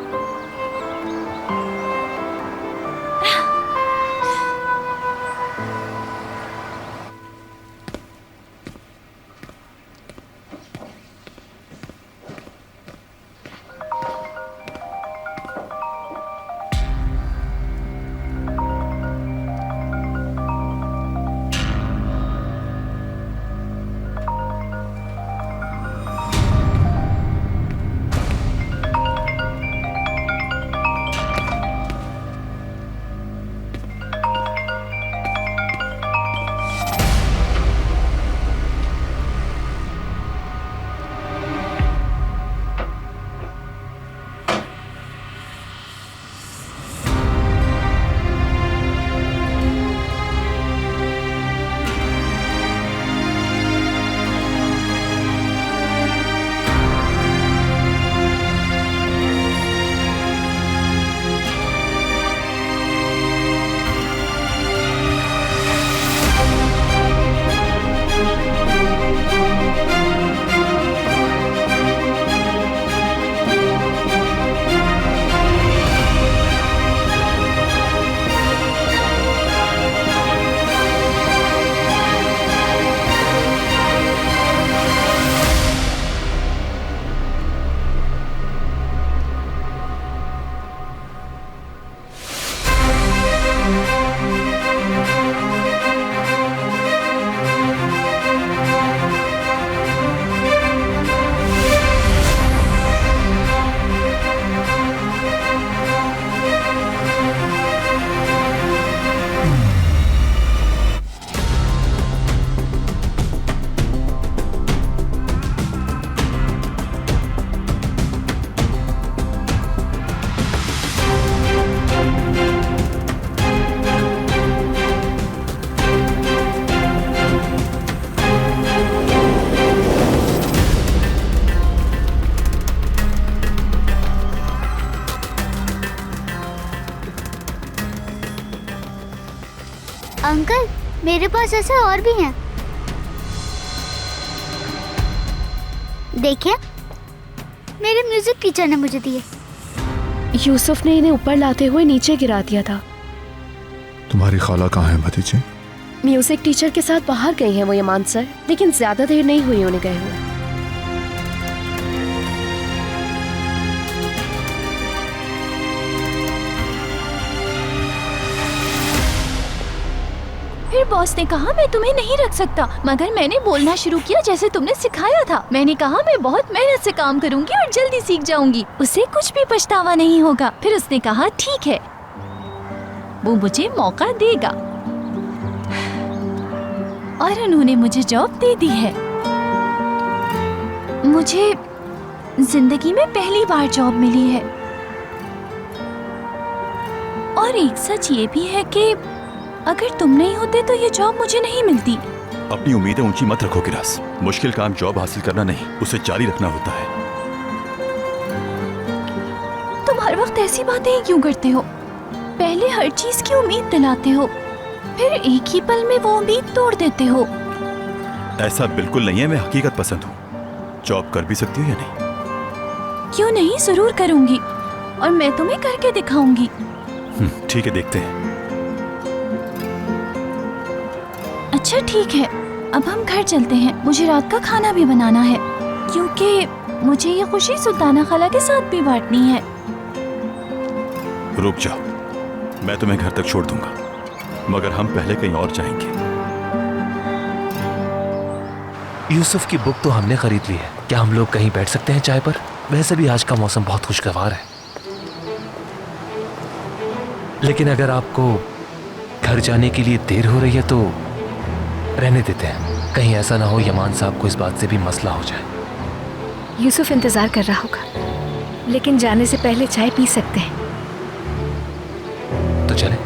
अंकल, मेरे पास ऐसे और भी हैं। देखिए, मेरे म्यूजिक टीचर ने मुझे दिए। यूसुफ ने इन्हें ऊपर लाते हुए नीचे गिरा दिया था। तुम्हारी खाला कहाँ है भतीजे? म्यूजिक टीचर के साथ बाहर गई हैं वो यमान सर, लेकिन ज्यादा देर नहीं हुई उन्हें गए हुए। फिर बॉस ने कहा मैं तुम्हें नहीं रख सकता, मगर मैंने बोलना शुरू किया जैसे तुमने सिखाया था। मैंने कहा मैं बहुत मेहनत से काम करूंगी और जल्दी सीख जाऊंगी, उसे कुछ भी पछतावा नहीं होगा। फिर उसने कहा ठीक है, वो मुझे मौका देगा और उन्होंने मुझे जॉब दे दी है। मुझे जिंदगी में पहली बार जॉब मिली है और एक सच ये भी है कि अगर तुम नहीं होते तो ये जॉब मुझे नहीं मिलती। अपनी उम्मीदें ऊंची मत रखो किरास। मुश्किल काम जॉब हासिल करना नहीं, उसे जारी रखना होता है। तुम हर वक्त ऐसी बातें क्यों करते हो? पहले हर चीज की उम्मीद दिलाते हो, फिर एक ही पल में वो उम्मीद तोड़ देते हो। ऐसा बिल्कुल नहीं है, मैं हकीकत पसंद हूँ। जॉब कर भी सकती हो या नहीं? क्यों नहीं, जरूर करूंगी और मैं तुम्हें करके दिखाऊंगी। ठीक है, देखते हैं। अच्छा ठीक है, अब हम घर चलते हैं। मुझे रात का खाना भी बनाना है क्योंकि मुझे ये खुशी सुल्ताना खाला के साथ भी बांटनी है। रुक जाओ, मैं तुम्हें घर तक छोड़ दूंगा, मगर हम पहले कहीं और जाएंगे। यूसुफ की बुक तो हमने खरीद ली है, क्या हम लोग कहीं बैठ सकते हैं चाय पर? वैसे भी आज का मौसम बहुत खुशगवार है। लेकिन अगर आपको घर जाने के लिए देर हो रही है तो रहने देते हैं, कहीं ऐसा ना हो यमान साहब को इस बात से भी मसला हो जाए। यूसुफ इंतजार कर रहा होगा, लेकिन जाने से पहले चाय पी सकते हैं। तो चले।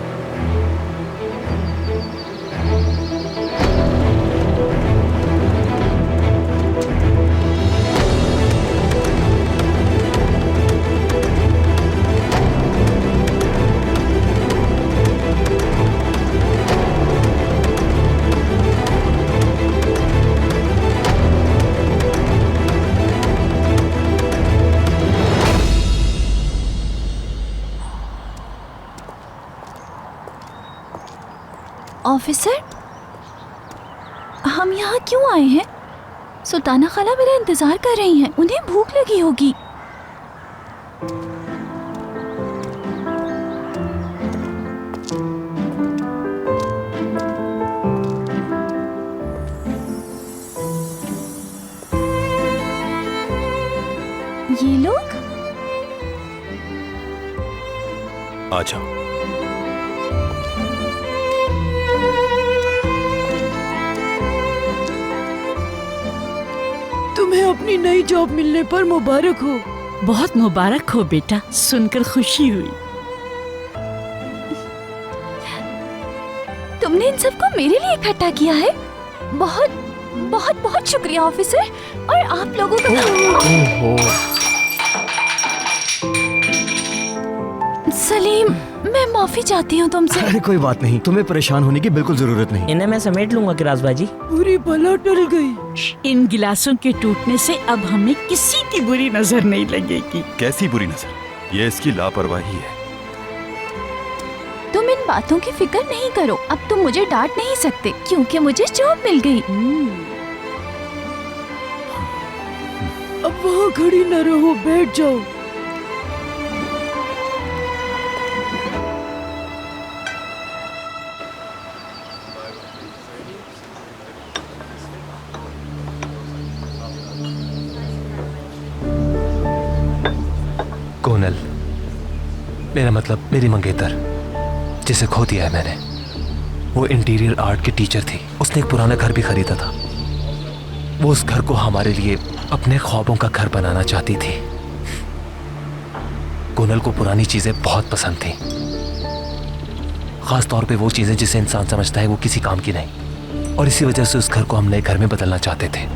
ऑफिसर, हम यहाँ क्यों आए हैं? सुल्ताना खाला मेरा इंतजार कर रही हैं, उन्हें भूख लगी होगी। ये लोग आ जाओ। तुम्हें अपनी नई जॉब मिलने पर मुबारक हो। बहुत मुबारक हो बेटा, सुनकर खुशी हुई। तुमने इन सबको मेरे लिए इकट्ठा किया है? बहुत बहुत बहुत शुक्रिया ऑफिसर। और आप लोगों का सलीम, मैं माफी चाहती हूँ तुमसे। अरे कोई बात नहीं, तुम्हें परेशान होने की बिल्कुल जरूरत नहीं। इन्हें मैं समेट लूंगा किरास बाजी। पूरी बला टल गई। इन गिलासों के टूटने से अब हमें किसी की बुरी नजर नहीं लगेगी। कैसी बुरी नजर? ये इसकी लापरवाही है। तुम इन बातों की फिक्र नहीं करो, अब तुम मुझे डांट नहीं सकते क्योंकि मुझे जॉब मिल गई। अब वहाँ खड़ी न रहो, बैठ जाओ। कोनल, मेरा मतलब मेरी मंगेतर, जिसे खो दिया है मैंने। वो इंटीरियर आर्ट की टीचर थी, उसने एक पुराना घर भी खरीदा था। वो उस घर को हमारे लिए अपने ख्वाबों का घर बनाना चाहती थी। कोनल को पुरानी चीजें बहुत पसंद थी, खास तौर पे वो चीजें जिसे इंसान समझता है वो किसी काम की नहीं, और इसी वजह से उस घर को हम नए घर में बदलना चाहते थे।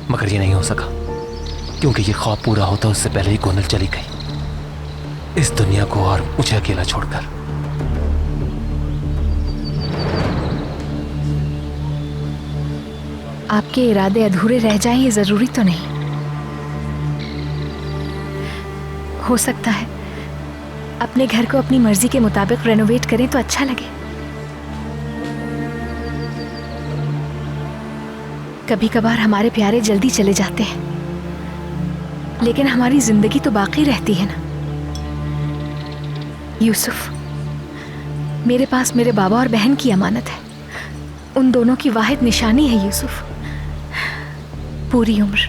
मगर ये नहीं हो सका क्योंकि ये ख्वाब पूरा होता उससे पहले ही कोनल चली गई इस दुनिया को, और मुझे अकेला छोड़कर। आपके इरादे अधूरे रह जाएं ये जरूरी तो नहीं। हो सकता है अपने घर को अपनी मर्जी के मुताबिक रेनोवेट करें तो अच्छा लगे। कभी कभार हमारे प्यारे जल्दी चले जाते हैं, लेकिन हमारी जिंदगी तो बाकी रहती है ना। यूसुफ, मेरे पास मेरे बाबा और बहन की अमानत है। उन दोनों की वाहिद निशानी है यूसुफ। पूरी उम्र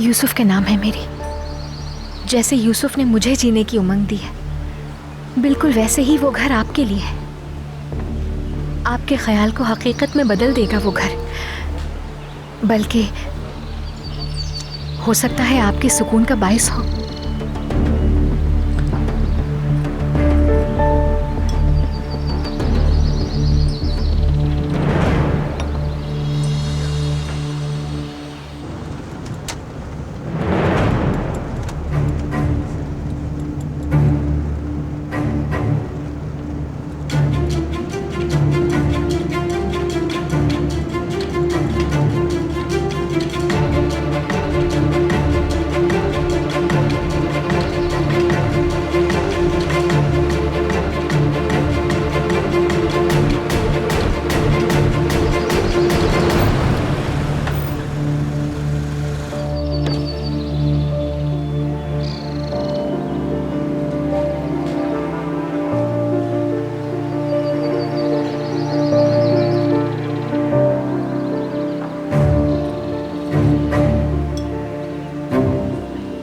यूसुफ के नाम है मेरी। जैसे यूसुफ ने मुझे जीने की उमंग दी है, बिल्कुल वैसे ही वो घर आपके लिए है। आपके ख्याल को हकीकत में बदल देगा वो घर, बल्कि हो सकता है आपके सुकून का बायस हो।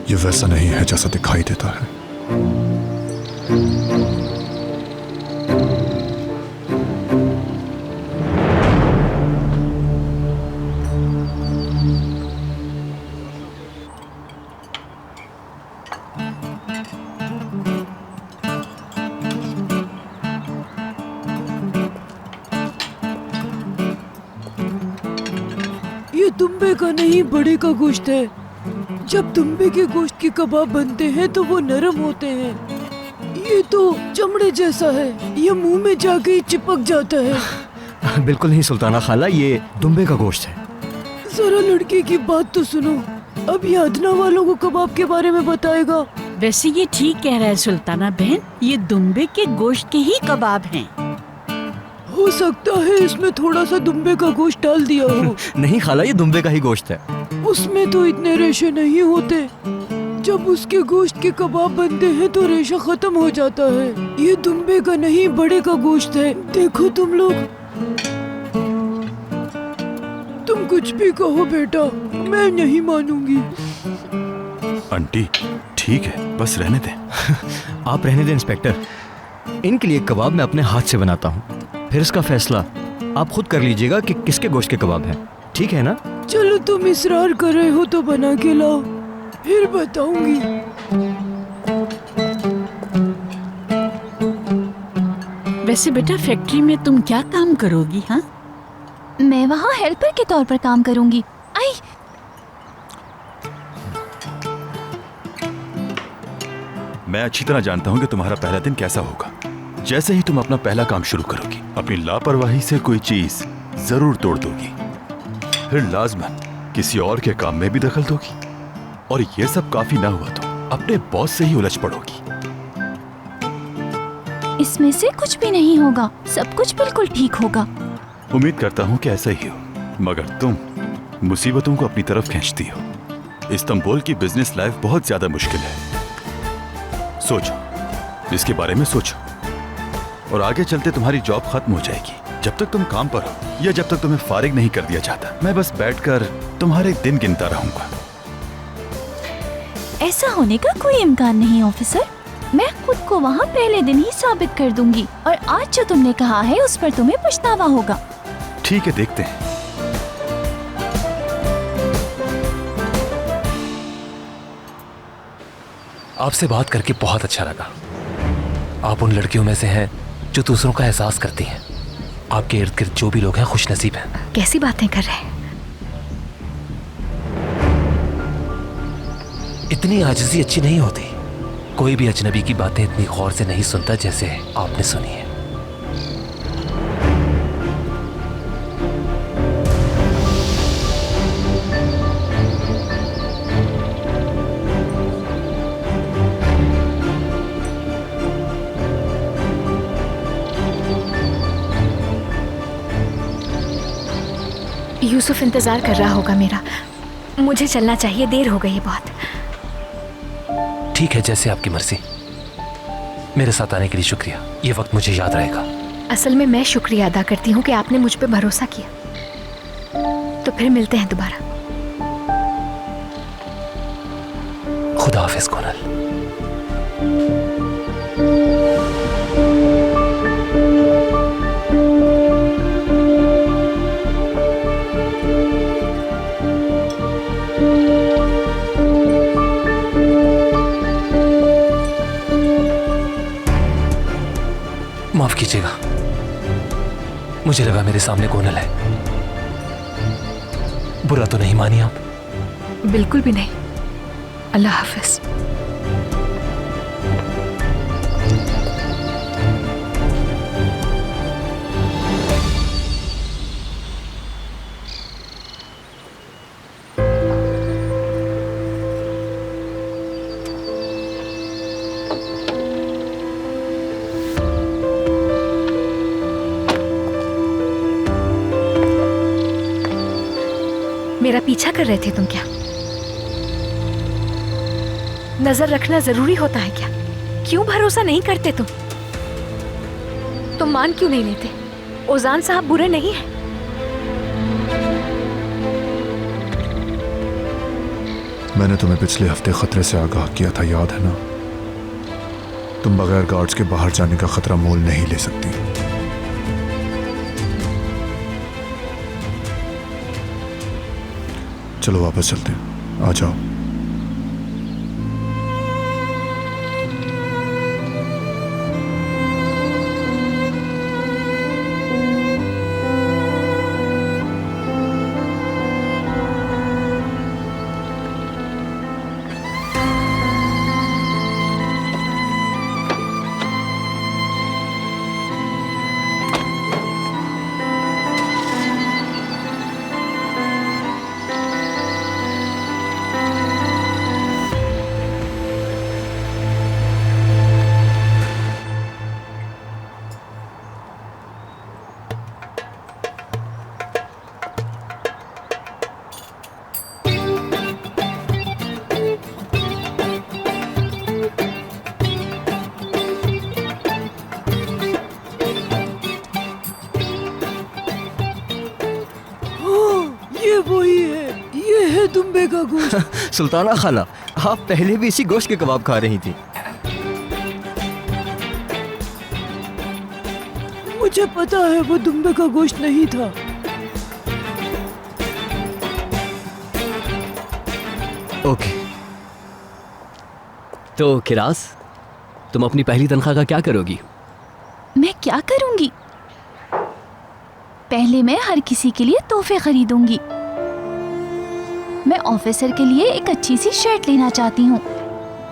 ये वैसा नहीं है जैसा दिखाई देता है। ये दुम्बे का नहीं बड़े का गोश्त है। जब दुम्बे के गोश्त के कबाब बनते हैं तो वो नरम होते हैं। ये तो चमड़े जैसा है, ये मुंह में जाके ही चिपक जाता है। बिल्कुल नहीं सुल्ताना खाला, ये दुम्बे का गोश्त है। जरा लड़के की बात तो सुनो। अब ये अदना वालों को कबाब के बारे में बताएगा। वैसे ये ठीक कह रहा है सुल्ताना बहन, ये दुम्बे के गोश्त के ही कबाब हैं। हो सकता है इसमें थोड़ा सा दुम्बे का गोश्त डाल दिया हो। नहीं खाला, ये दुम्बे का ही गोश्त है। उसमें तो इतने रेशे नहीं होते। जब उसके गोश्त के कबाब बनते हैं तो रेशा खत्म हो जाता है। ये दुम्बे का नहीं बड़े का गोश्त है। देखो तुम लोग, तुम कुछ भी कहो बेटा, मैं नहीं मानूंगी। आंटी ठीक है, बस रहने दें। आप रहने दें इंस्पेक्टर। इनके लिए कबाब मैं अपने हाथ से बनाता हूँ, फिर इसका फैसला आप खुद कर लीजिएगा कि किसके गोश्त के कबाब हैं। ठीक है ना? चलो तुम इसरार कर रहे हो तो बना के लाओ, फिर बताऊंगी। वैसे बेटा फैक्ट्री में तुम क्या काम करोगी? हाँ, मैं वहाँ हेल्पर के तौर पर काम करूंगी। आई मैं अच्छी तरह जानता हूँ कि तुम्हारा पहला दिन कैसा होगा। जैसे ही तुम अपना पहला काम शुरू करोगी, अपनी लापरवाही से कोई चीज जरूर तोड़ दोगी, फिर लाजमन किसी और के काम में भी दखल दोगी, और ये सब काफी ना हुआ तो अपने बॉस से ही उलझ पड़ोगी। इसमें से कुछ भी नहीं होगा, सब कुछ बिल्कुल ठीक होगा। उम्मीद करता हूँ कि ऐसा ही हो, मगर तुम मुसीबतों को अपनी तरफ खींचती हो। इस्तांबुल की बिजनेस लाइफ बहुत ज्यादा मुश्किल है। सोचो, इसके बारे में सोचो, और आगे चलते तुम्हारी जॉब खत्म हो जाएगी। जब तक तुम काम पर हो या जब तक तुम्हें फारिग नहीं कर दिया जाता, मैं बस बैठकर तुम्हारे दिन गिनता रहूंगा। ऐसा होने का कोई इम्कान नहीं ऑफिसर। मैं खुद को वहाँ पहले दिन ही साबित कर दूंगी, और आज जो तुमने कहा है उस पर तुम्हें पछतावा होगा। ठीक है, देखते हैं। आपसे बात करके बहुत अच्छा लगा। आप उन लड़कियों में से हैं जो दूसरों का एहसास करती हैं। आपके इर्द गिर्द जो भी लोग हैं खुशनसीब हैं। कैसी बातें कर रहे हैं? इतनी आजिज़ी अच्छी नहीं होती। कोई भी अजनबी की बातें इतनी गौर से नहीं सुनता जैसे आपने सुनी है। यूसुफ इंतजार कर रहा होगा मेरा। मुझे चलना चाहिए, देर हो गई है बहुत। ठीक है, जैसे आपकी मर्जी। मेरे साथ आने के लिए शुक्रिया, ये वक्त मुझे याद रहेगा। असल में मैं शुक्रिया अदा करती हूँ कि आपने मुझ पे भरोसा किया। तो फिर मिलते हैं दोबारा। खुदा हाफिज कोनल। माफ कीजिएगा, मुझे लगा मेरे सामने कोनल है। बुरा तो नहीं मानी आप? बिल्कुल भी नहीं। अल्लाह हाफिज। मेरा पीछा कर रहे थे तुम क्या? नजर रखना जरूरी होता है क्या? क्यों भरोसा नहीं करते तुम? मान क्यों नहीं लेते? ओजान साहब बुरे नहीं हैं। मैंने तुम्हें पिछले हफ्ते खतरे से आगाह किया था, याद है ना? तुम बगैर गार्ड्स के बाहर जाने का खतरा मोल नहीं ले सकती। चलो वापस चलते हैं, आ जाओ। सुल्ताना खाला, आप पहले भी इसी गोश्त के कबाब खा रही थी। मुझे पता है वो दुम्बे का गोश्त नहीं था। ओके, तो किरास, तुम अपनी पहली तनख्वाह का क्या करोगी? मैं क्या करूंगी? पहले मैं हर किसी के लिए तोहफे खरीदूंगी। मैं ऑफिसर के लिए एक अच्छी सी शर्ट लेना चाहती हूँ।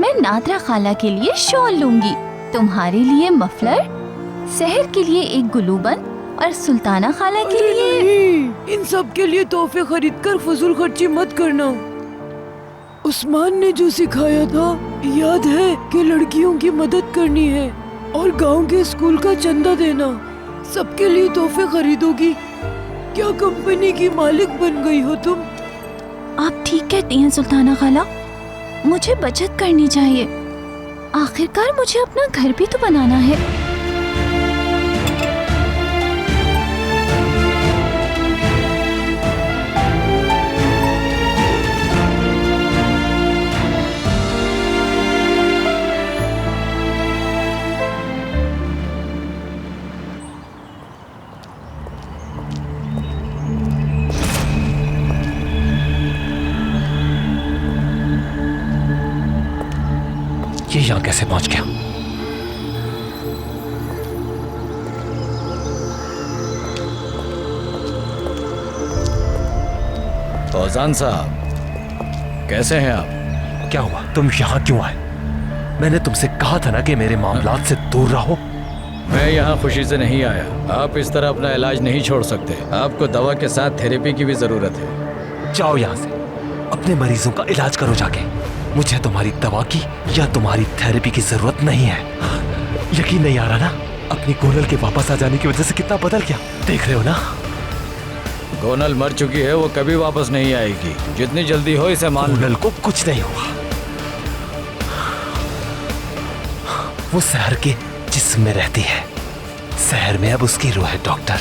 मैं नादरा खाला के लिए शॉल लूंगी, तुम्हारे लिए मफलर, सहर के लिए एक गुलूबंद और सुल्ताना खाला के लिए नहीं, इन सब के लिए तोहफे खरीदकर फजूल खर्ची मत करना। उस्मान ने जो सिखाया था, याद है कि लड़कियों की मदद करनी है और गांव के स्कूल का चंदा देना। सबके लिए तोहफे खरीदोगी? क्या कंपनी की मालिक बन गई हो तुम? आप ठीक कहती हैं सुल्ताना खाला, मुझे बचत करनी चाहिए। आखिरकार मुझे अपना घर भी तो बनाना है। ये यहाँ कैसे पहुंच गया? फौजान साहब, कैसे हैं आप? क्या हुआ? तुम यहाँ क्यों आए? मैंने तुमसे कहा था ना कि मेरे मामलात से दूर रहो। मैं यहाँ खुशी से नहीं आया। आप इस तरह अपना इलाज नहीं छोड़ सकते। आपको दवा के साथ थेरेपी की भी जरूरत है। जाओ यहाँ से, अपने मरीजों का इलाज करो जाके। मुझे तुम्हारी दवा की या तुम्हारी थेरेपी की जरूरत नहीं है। यकीन नहीं आ रहा ना, अपनी कोनल के वापस आ जाने की वजह से कितना बदल गया, देख रहे हो ना? गोनल मर चुकी है, वो कभी वापस नहीं आएगी। जितनी जल्दी हो इसे मान लो। गोनल को कुछ नहीं हुआ, वो शहर के जिस्म में रहती है, शहर में अब उसकी रूह है डॉक्टर।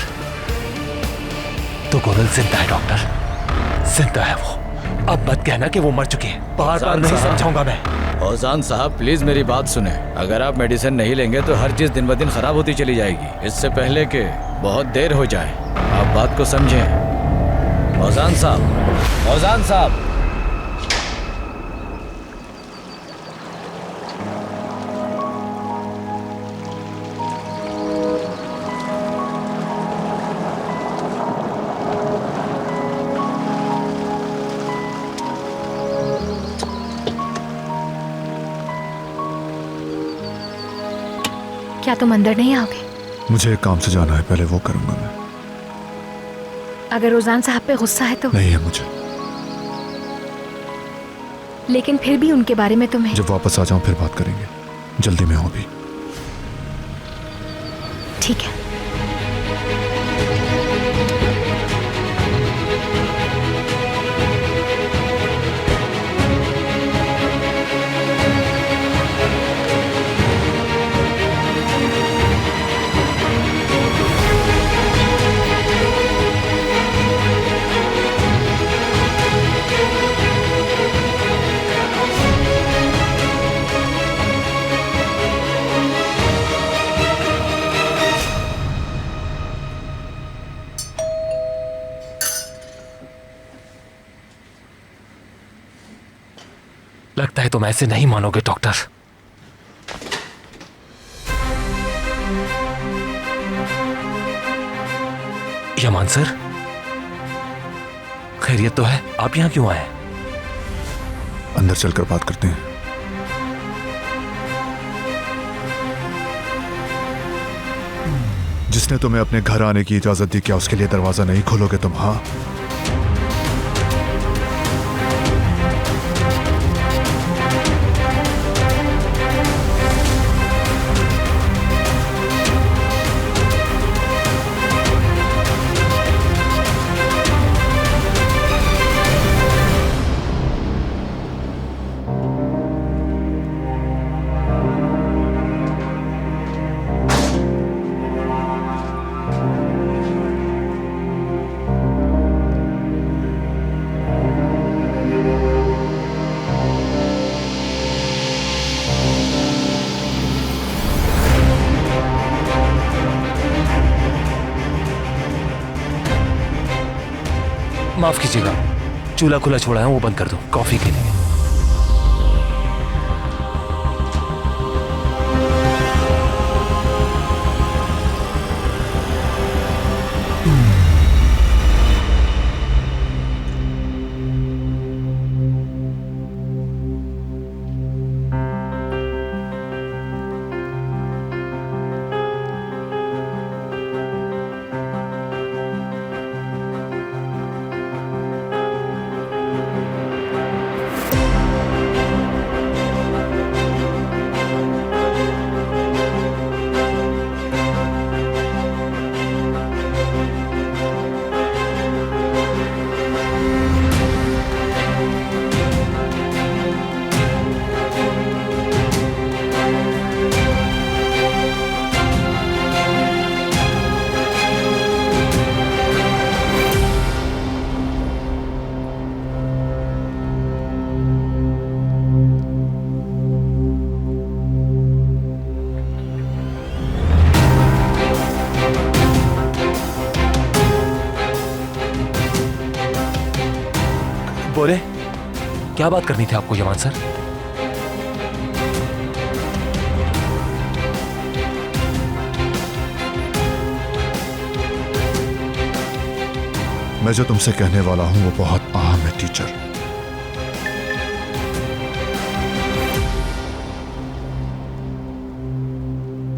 तो गोनल जिंदा है डॉक्टर, जिंदा है वो। अब मत कहना कि वो मर चुकी है, बार बार नहीं समझाऊंगा मैं। ओजान साहब प्लीज मेरी बात सुने। अगर आप मेडिसिन नहीं लेंगे तो हर चीज दिन ब दिन खराब होती चली जाएगी, इससे पहले कि बहुत देर हो जाए। आप बात को समझें। ओजान साहब, ओजान साहब। क्या तुम अंदर नहीं आओगे? मुझे एक काम से जाना है, पहले वो करूंगा मैं। अगर रोजान साहब पे गुस्सा है तो? नहीं है मुझे। लेकिन फिर भी उनके बारे में तुम्हें। जब वापस आ जाऊं फिर बात करेंगे, जल्दी में हूं अभी। ठीक है। लगता है तुम ऐसे नहीं मानोगे डॉक्टर। यमान सर, खैरियत तो है? आप यहां क्यों आए? अंदर चलकर बात करते हैं। जिसने तुम्हें अपने घर आने की इजाजत दी, क्या उसके लिए दरवाजा नहीं खोलोगे तुम? हाँ, माफ कीजिएगा, चूल्हा खुला छोड़ा है, वो बंद कर दो कॉफी के लिए। बोले, क्या बात करनी थी आपको यमान सर? मैं जो तुमसे कहने वाला हूं वो बहुत अहम है टीचर।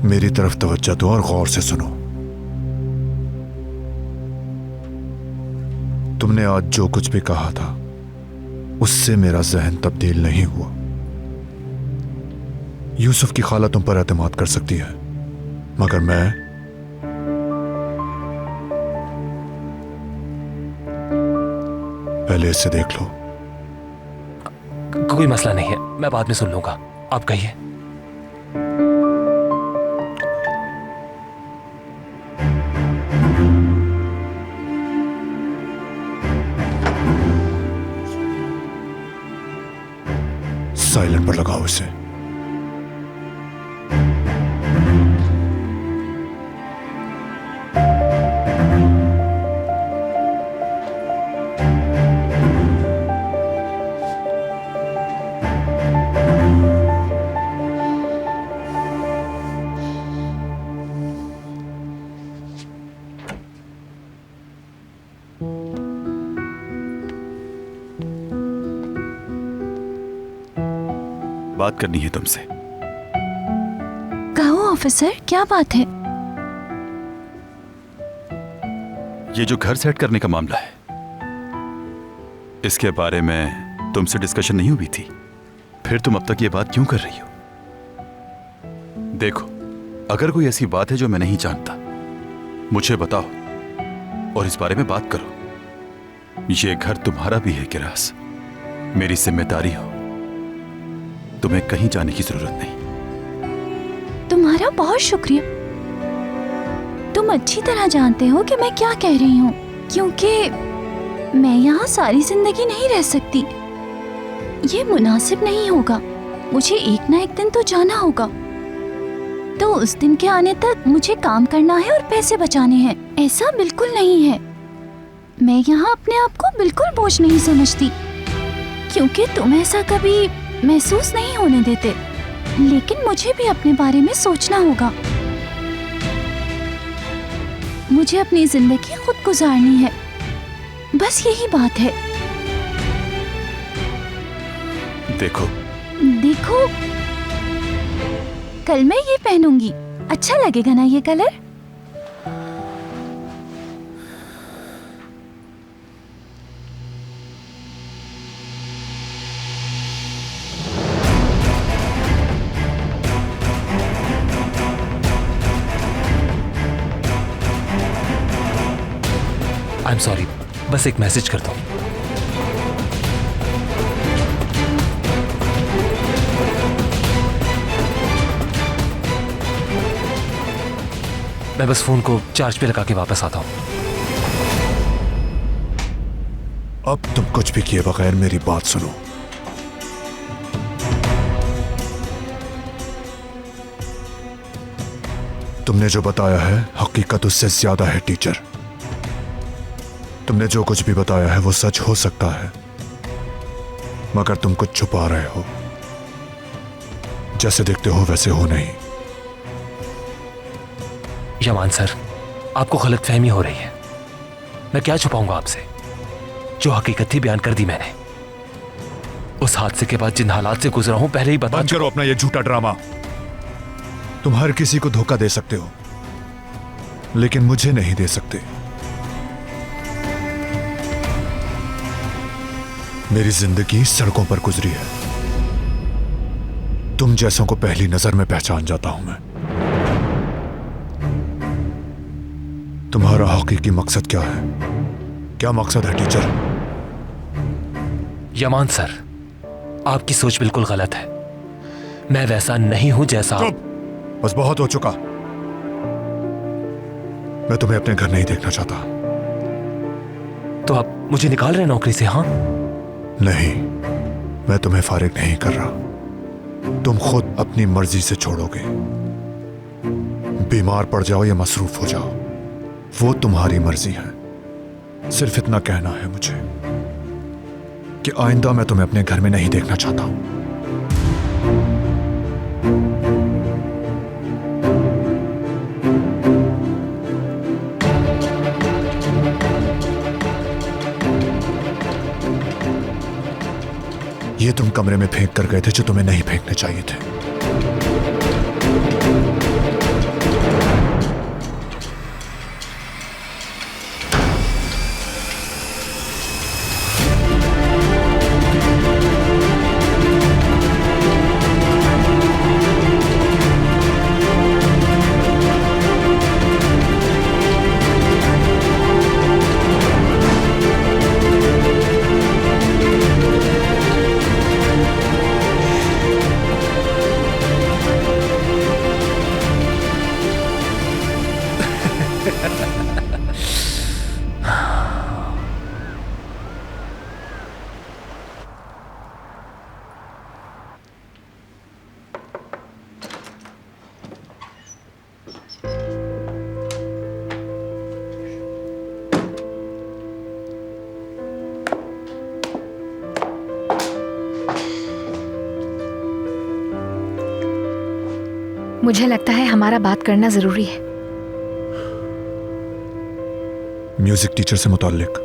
मेरी तरफ तवज्जो दो और गौर से सुनो। तुमने आज जो कुछ भी कहा था उससे मेरा जहन तब्दील नहीं हुआ। यूसुफ की खाला तुम पर एतमाद कर सकती है, मगर पहले इससे देख लो। कोई मसला नहीं है, मैं बाद में सुन लूंगा, आप कहिए। साइलेंट पर लगाओ इसे। बात करनी है तुमसे। कहो ऑफिसर, क्या बात है? ये जो घर सेट करने का मामला है, इसके बारे में तुमसे डिस्कशन नहीं हुई थी? फिर तुम अब तक ये बात क्यों कर रही हो? देखो, अगर कोई ऐसी बात है जो मैं नहीं जानता, मुझे बताओ और इस बारे में बात करो। ये घर तुम्हारा भी है किरास, मेरी जिम्मेदारी हो, तुम्हें कहीं जाने की जरूरत नहीं। तुम्हारा बहुत शुक्रिया। तुम अच्छी तरह जानते हो कि मैं क्या कह रही हूँ, क्योंकि मैं यहाँ सारी जिंदगी नहीं रह सकती। ये मुनासिब नहीं होगा। मुझे एक ना एक दिन तो जाना होगा। तो उस दिन के आने तक मुझे काम करना है और पैसे बचाने हैं। ऐसा बिल्कुल नहीं है। मैं यहाँ अपने आप को बिल्कुल बोझ नहीं समझती, क्योंकि तुम ऐसा कभी महसूस नहीं होने देते। लेकिन मुझे भी अपने बारे में सोचना होगा। मुझे अपनी जिंदगी खुद गुजारनी है, बस यही बात है। देखो कल मैं ये पहनूंगी, अच्छा लगेगा ना ये कलर? आई एम सॉरी, बस एक मैसेज करता हूँ। मैं बस फोन को चार्ज पे लगा के वापस आता हूँ। अब तुम कुछ भी किए बगैर मेरी बात सुनो। तुमने जो बताया है हकीकत उससे ज्यादा है टीचर। तुमने जो कुछ भी बताया है वो सच हो सकता है, मगर तुम कुछ छुपा रहे हो। जैसे देखते हो वैसे हो नहीं। यमान सर, आपको गलतफहमी हो रही है। मैं क्या छुपाऊंगा आपसे? जो हकीकत थी बयान कर दी मैंने। उस हादसे के बाद जिन हालात से गुजरा हूं पहले ही बता। बंद करो अपना ये झूठा ड्रामा। तुम हर किसी को धोखा दे सकते हो, लेकिन मुझे नहीं दे सकते। मेरी जिंदगी सड़कों पर गुजरी है। तुम जैसों को पहली नजर में पहचान जाता हूं मैं। तुम्हारा हकीकी मकसद क्या है? क्या मकसद है टीचर? यमान सर, आपकी सोच बिल्कुल गलत है। मैं वैसा नहीं हूं जैसा। बस बहुत हो चुका। मैं तुम्हें अपने घर नहीं देखना चाहता। तो आप मुझे निकाल रहे हैं नौकरी से? हाँ नहीं, मैं तुम्हें फारिग नहीं कर रहा। तुम खुद अपनी मर्जी से छोड़ोगे। बीमार पड़ जाओ या मसरूफ हो जाओ, वो तुम्हारी मर्जी है। सिर्फ इतना कहना है मुझे कि आइंदा मैं तुम्हें अपने घर में नहीं देखना चाहता हूं। ये तुम कमरे में फेंक कर गए थे जो तुम्हें नहीं फेंकने चाहिए थे। मुझे लगता है हमारा बात करना जरूरी है। म्यूजिक टीचर से मुताल्लिक।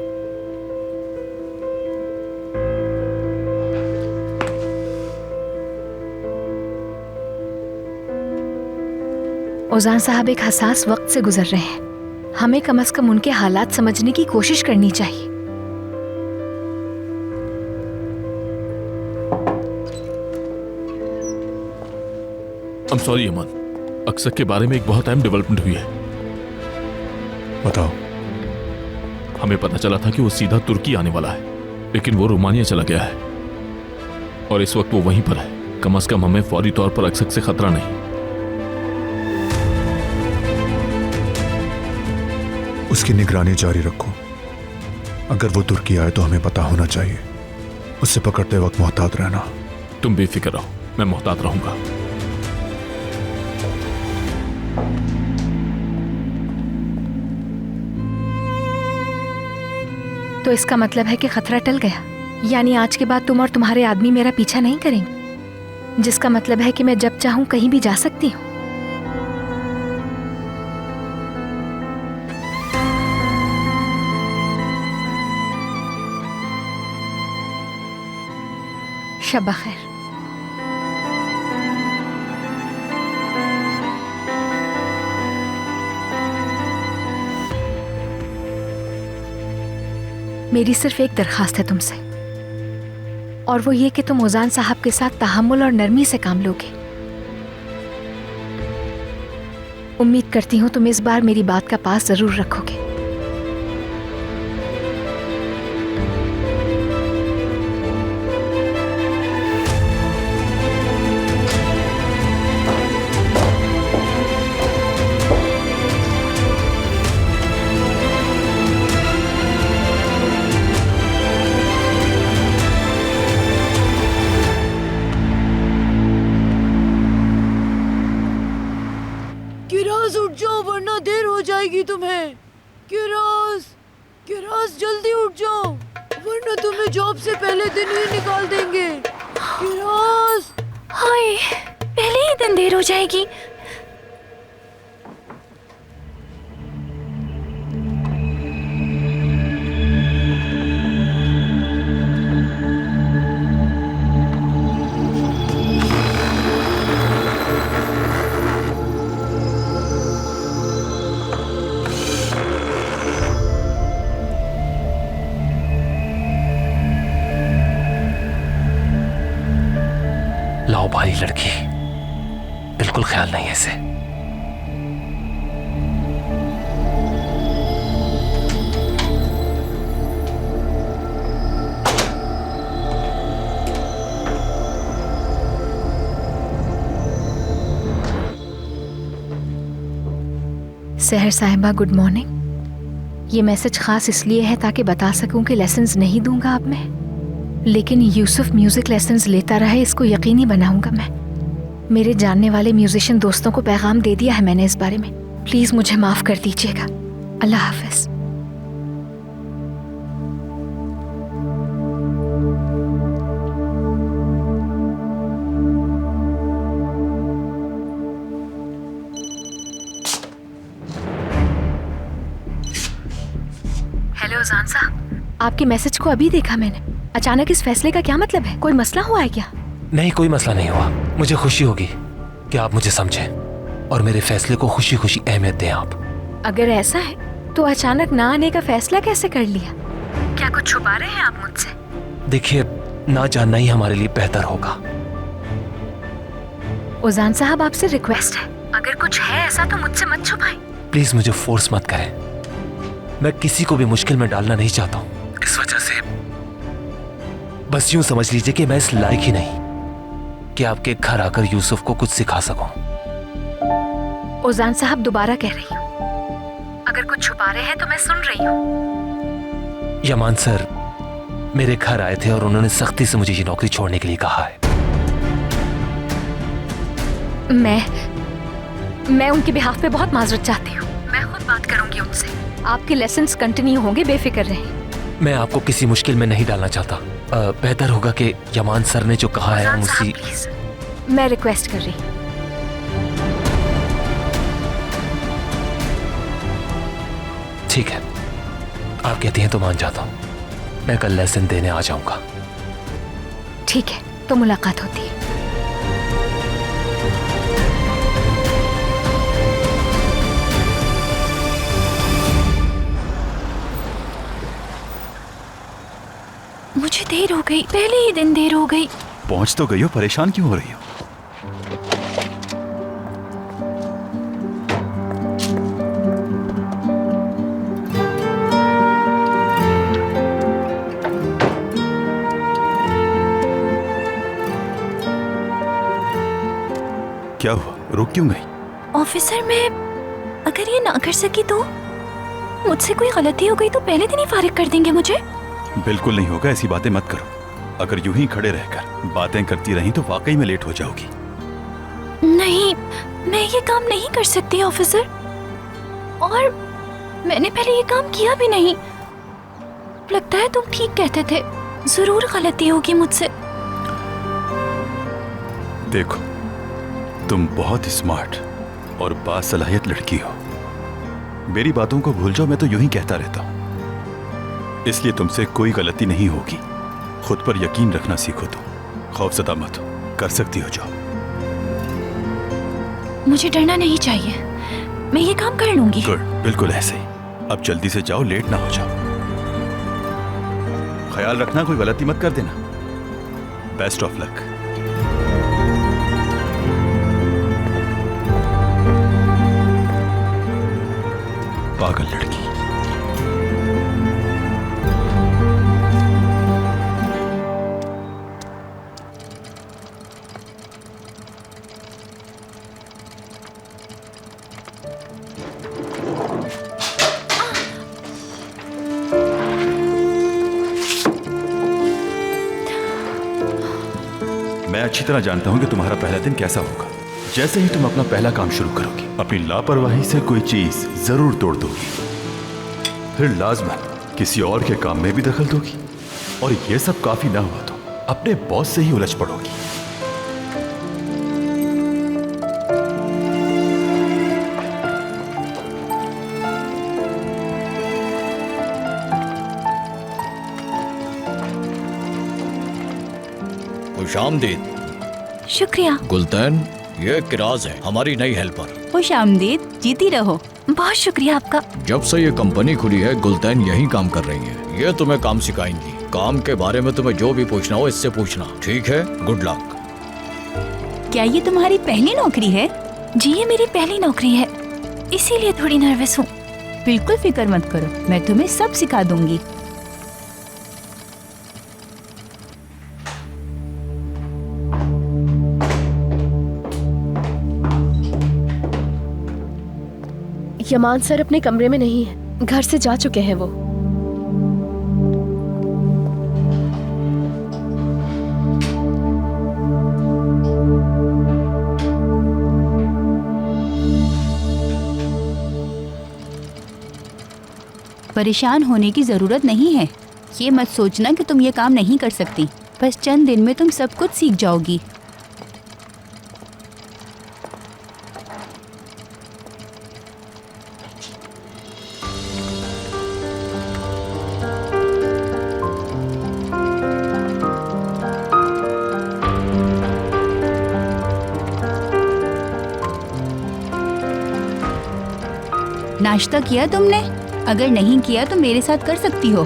ओजान साहब एक हसास वक्त से गुजर रहे हैं, हमें कम से कम उनके हालात समझने की कोशिश करनी चाहिए। I'm sorry अमन, अक्सर के बारे में एक बहुत अहम डेवलपमेंट हुई है। बताओ। हमें पता चला था कि वो सीधा तुर्की आने वाला है, लेकिन वो रोमानिया चला गया है और इस वक्त वो वहीं पर है। कम से कम हमें फौरी तौर पर अक्सर से खतरा नहीं। उसकी निगरानी जारी रखो। अगर वो तुर्की आए तो हमें पता होना चाहिए। उससे पकड़ते वक्त मोहतात रहना। तुम बेफिक्र रहो, मैं मोहतात रहूंगा। तो इसका मतलब है कि खतरा टल गया, यानी आज के बाद तुम और तुम्हारे आदमी मेरा पीछा नहीं करेंगे, जिसका मतलब है कि मैं जब चाहूं कहीं भी जा सकती हूँ। शब खैर। मेरी सिर्फ एक दरखास्त है तुमसे, और वो ये कि तुम ओजान साहब के साथ तहम्मुल और नरमी से काम लोगे। उम्मीद करती हूँ तुम इस बार मेरी बात का पास जरूर रखोगे। किरास उठ जाओ वरना देर हो जाएगी तुम्हें। किरास, किरास जल्दी उठ जाओ वरना तुम्हें जॉब से पहले दिन ही निकाल देंगे। किरास। हाय, पहले ही दिन देर हो जाएगी। लाओ भारी लड़की, बिल्कुल ख्याल नहीं है इसे। सहर साहिबा गुड मॉर्निंग। ये मैसेज खास इसलिए है ताकि बता सकूं कि लेसन्स नहीं दूंगा अब मैं, लेकिन यूसुफ म्यूजिक लेसन्स लेता रहे इसको यकीनी बनाऊंगा मैं। मेरे जानने वाले म्यूजिशियन दोस्तों को पैगाम दे दिया है मैंने इस बारे में। प्लीज मुझे माफ कर दीजिएगा। अल्लाह हाफिज। हेलो ओजान साहब, आपके मैसेज को अभी देखा मैंने। अचानक इस फैसले का क्या मतलब है? कोई मसला हुआ है क्या? नहीं, कोई मसला नहीं हुआ। मुझे खुशी होगी कि आप मुझे समझें और मेरे फैसले को खुशी खुशी अहमियत दें आप। अगर ऐसा है तो अचानक ना आने का फैसला कैसे कर लिया? क्या कुछ छुपा रहे हैं आप मुझसे? देखिए, ना जानना ही हमारे लिए बेहतर होगा। ओजान साहब, आपसे रिक्वेस्ट है, अगर कुछ है ऐसा तो मुझसे मत छुपाएं। प्लीज मुझे फोर्स मत करें। मैं किसी को भी मुश्किल में डालना नहीं चाहता हूँ। इस वजह से बस यूं समझ लीजिए कि मैं इस लायक ही नहीं कि आपके घर आकर यूसुफ को कुछ सिखा सकूं। ओजान साहब, दोबारा कह रही हूँ, अगर कुछ छुपा रहे हैं तो मैं सुन रही हूँ। यमान सर मेरे घर आए थे और उन्होंने सख्ती से मुझे ये नौकरी छोड़ने के लिए कहा है। मैं उनके बिहाफ पे बहुत माजरत चाहती हूँ। मैं खुद बात करूंगी उनसे। आपके लेसन्स कंटिन्यू होंगे, बेफिक्र रहें। मैं आपको किसी मुश्किल में नहीं डालना चाहता। बेहतर होगा कि यमान सर ने जो कहा है उसी। मैं रिक्वेस्ट कर रही हूँ। ठीक है, आप कहती हैं तो मान जाता हूँ। मैं कल लेसन देने आ जाऊंगा। ठीक है, तो मुलाकात होती है। मुझे देर हो गई, पहले ही दिन देर हो गई। पहुंच तो गई हो, परेशान क्यों हो रही हो? क्या हुआ, रुक क्यों गई? ऑफिसर, मैं अगर ये ना कर सकी तो मुझसे कोई गलती हो गई तो पहले दिन ही फारिग कर देंगे मुझे। बिल्कुल नहीं होगा, ऐसी बातें मत करो। अगर यूं ही खड़े रहकर बातें करती रही तो वाकई में लेट हो जाओगी। नहीं, मैं ये काम नहीं कर सकती ऑफिसर, और मैंने पहले ये काम किया भी नहीं। लगता है तुम ठीक कहते थे, जरूर गलती होगी मुझसे। देखो, तुम बहुत स्मार्ट और बासलाहियत लड़की हो। मेरी बातों को भूल जाओ, मैं तो यूं ही कहता रहता हूं। इसलिए तुमसे कोई गलती नहीं होगी। खुद पर यकीन रखना सीखो। तुम खौफजदा मत हो, कर सकती हो। जाओ। मुझे डरना नहीं चाहिए, मैं ये काम कर लूंगी। गुड, बिल्कुल ऐसे ही। अब जल्दी से जाओ, लेट ना हो जाओ। ख्याल रखना, कोई गलती मत कर देना। Best of luck. पागल लड़की। मैं अच्छी तरह जानता हूं कि तुम्हारा पहला दिन कैसा होगा। जैसे ही तुम अपना पहला काम शुरू करोगी, अपनी लापरवाही से कोई चीज जरूर तोड़ दोगी, फिर लाजमन किसी और के काम में भी दखल दोगी, और यह सब काफी ना हुआ तो अपने बॉस से ही उलझ पड़ोगी। खुशामदीद। शुक्रिया। गुलतैन, ये किराज है, हमारी नई हेल्पर। खुशामदीद, जीती रहो। बहुत शुक्रिया आपका। जब से ये कंपनी खुली है, गुलतैन यही काम कर रही है। ये तुम्हें काम सिखाएंगी। काम के बारे में तुम्हें जो भी पूछना हो इससे पूछना, ठीक है? Good luck. क्या ये तुम्हारी पहली नौकरी है? जी, ये मेरी पहली नौकरी है, इसीलिए थोड़ी नर्वस हूँ। बिल्कुल फिक्र मत करो, मैं तुम्हें सब सिखा दूंगी। यमान सर अपने कमरे में नहीं है, घर से जा चुके हैं वो। परेशान होने की जरूरत नहीं है। ये मत सोचना कि तुम ये काम नहीं कर सकती। बस चंद दिन में तुम सब कुछ सीख जाओगी। नाश्ता किया तुमने? अगर नहीं किया तो मेरे साथ कर सकती हो।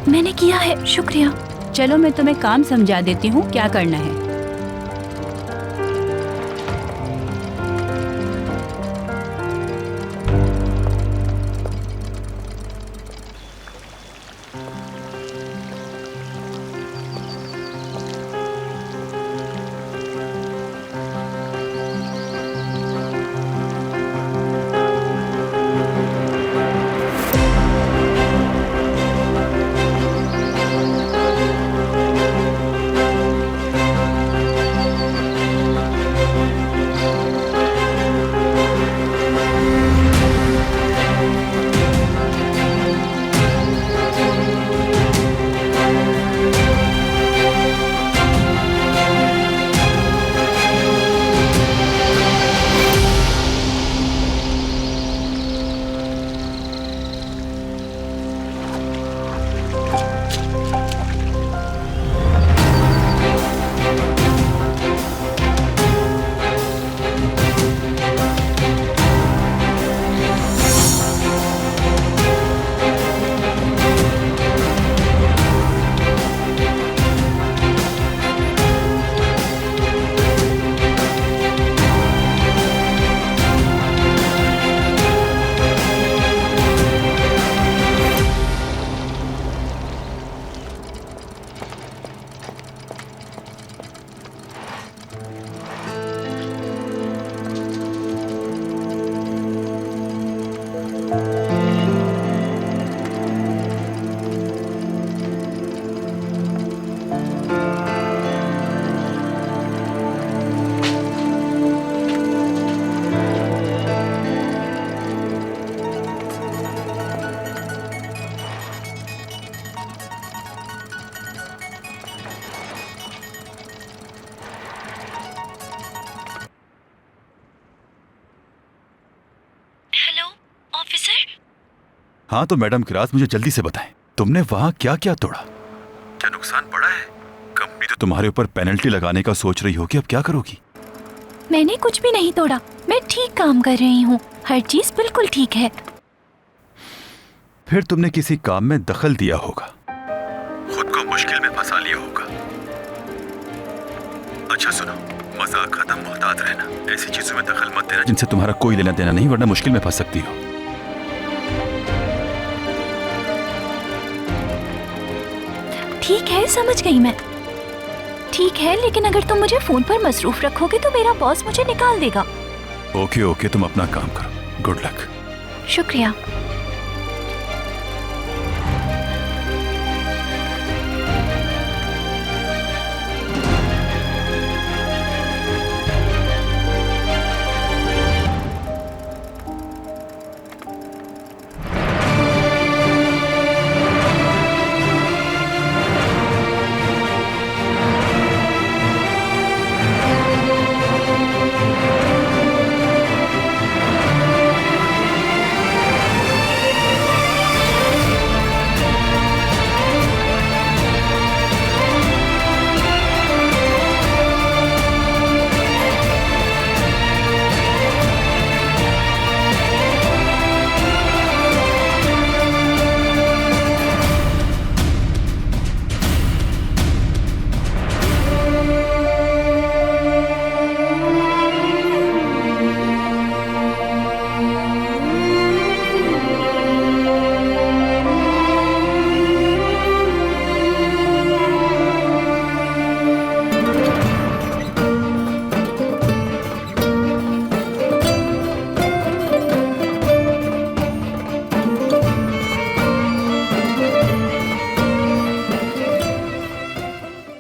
मैंने किया है, शुक्रिया। चलो मैं तुम्हें काम समझा देती हूँ क्या करना है। हाँ तो मैडम किरास, मुझे जल्दी से बताएं, तुमने वहाँ क्या क्या तोड़ा? क्या नुकसान पड़ा है? कंपनी तो तुम्हारे ऊपर पेनल्टी लगाने का सोच रही होगी, अब क्या करोगी? मैंने कुछ भी नहीं तोड़ा, मैं ठीक काम कर रही हूँ, हर चीज बिल्कुल ठीक है। फिर तुमने किसी काम में दखल दिया होगा, खुद को मुश्किल में फंसा लिया होगा। अच्छा सुनो, मजाक खत्म, मोहतात रहना, ऐसी चीजों में दखल मत देना जिनसे तुम्हारा कोई लेना देना नहीं, वरना मुश्किल में फंस सकती हो। ठीक है, समझ गई मैं। ठीक है, लेकिन अगर तुम मुझे फोन पर मसरूफ रखोगे तो मेरा बॉस मुझे निकाल देगा। ओके ओके, तुम अपना काम करो, गुड लक। शुक्रिया।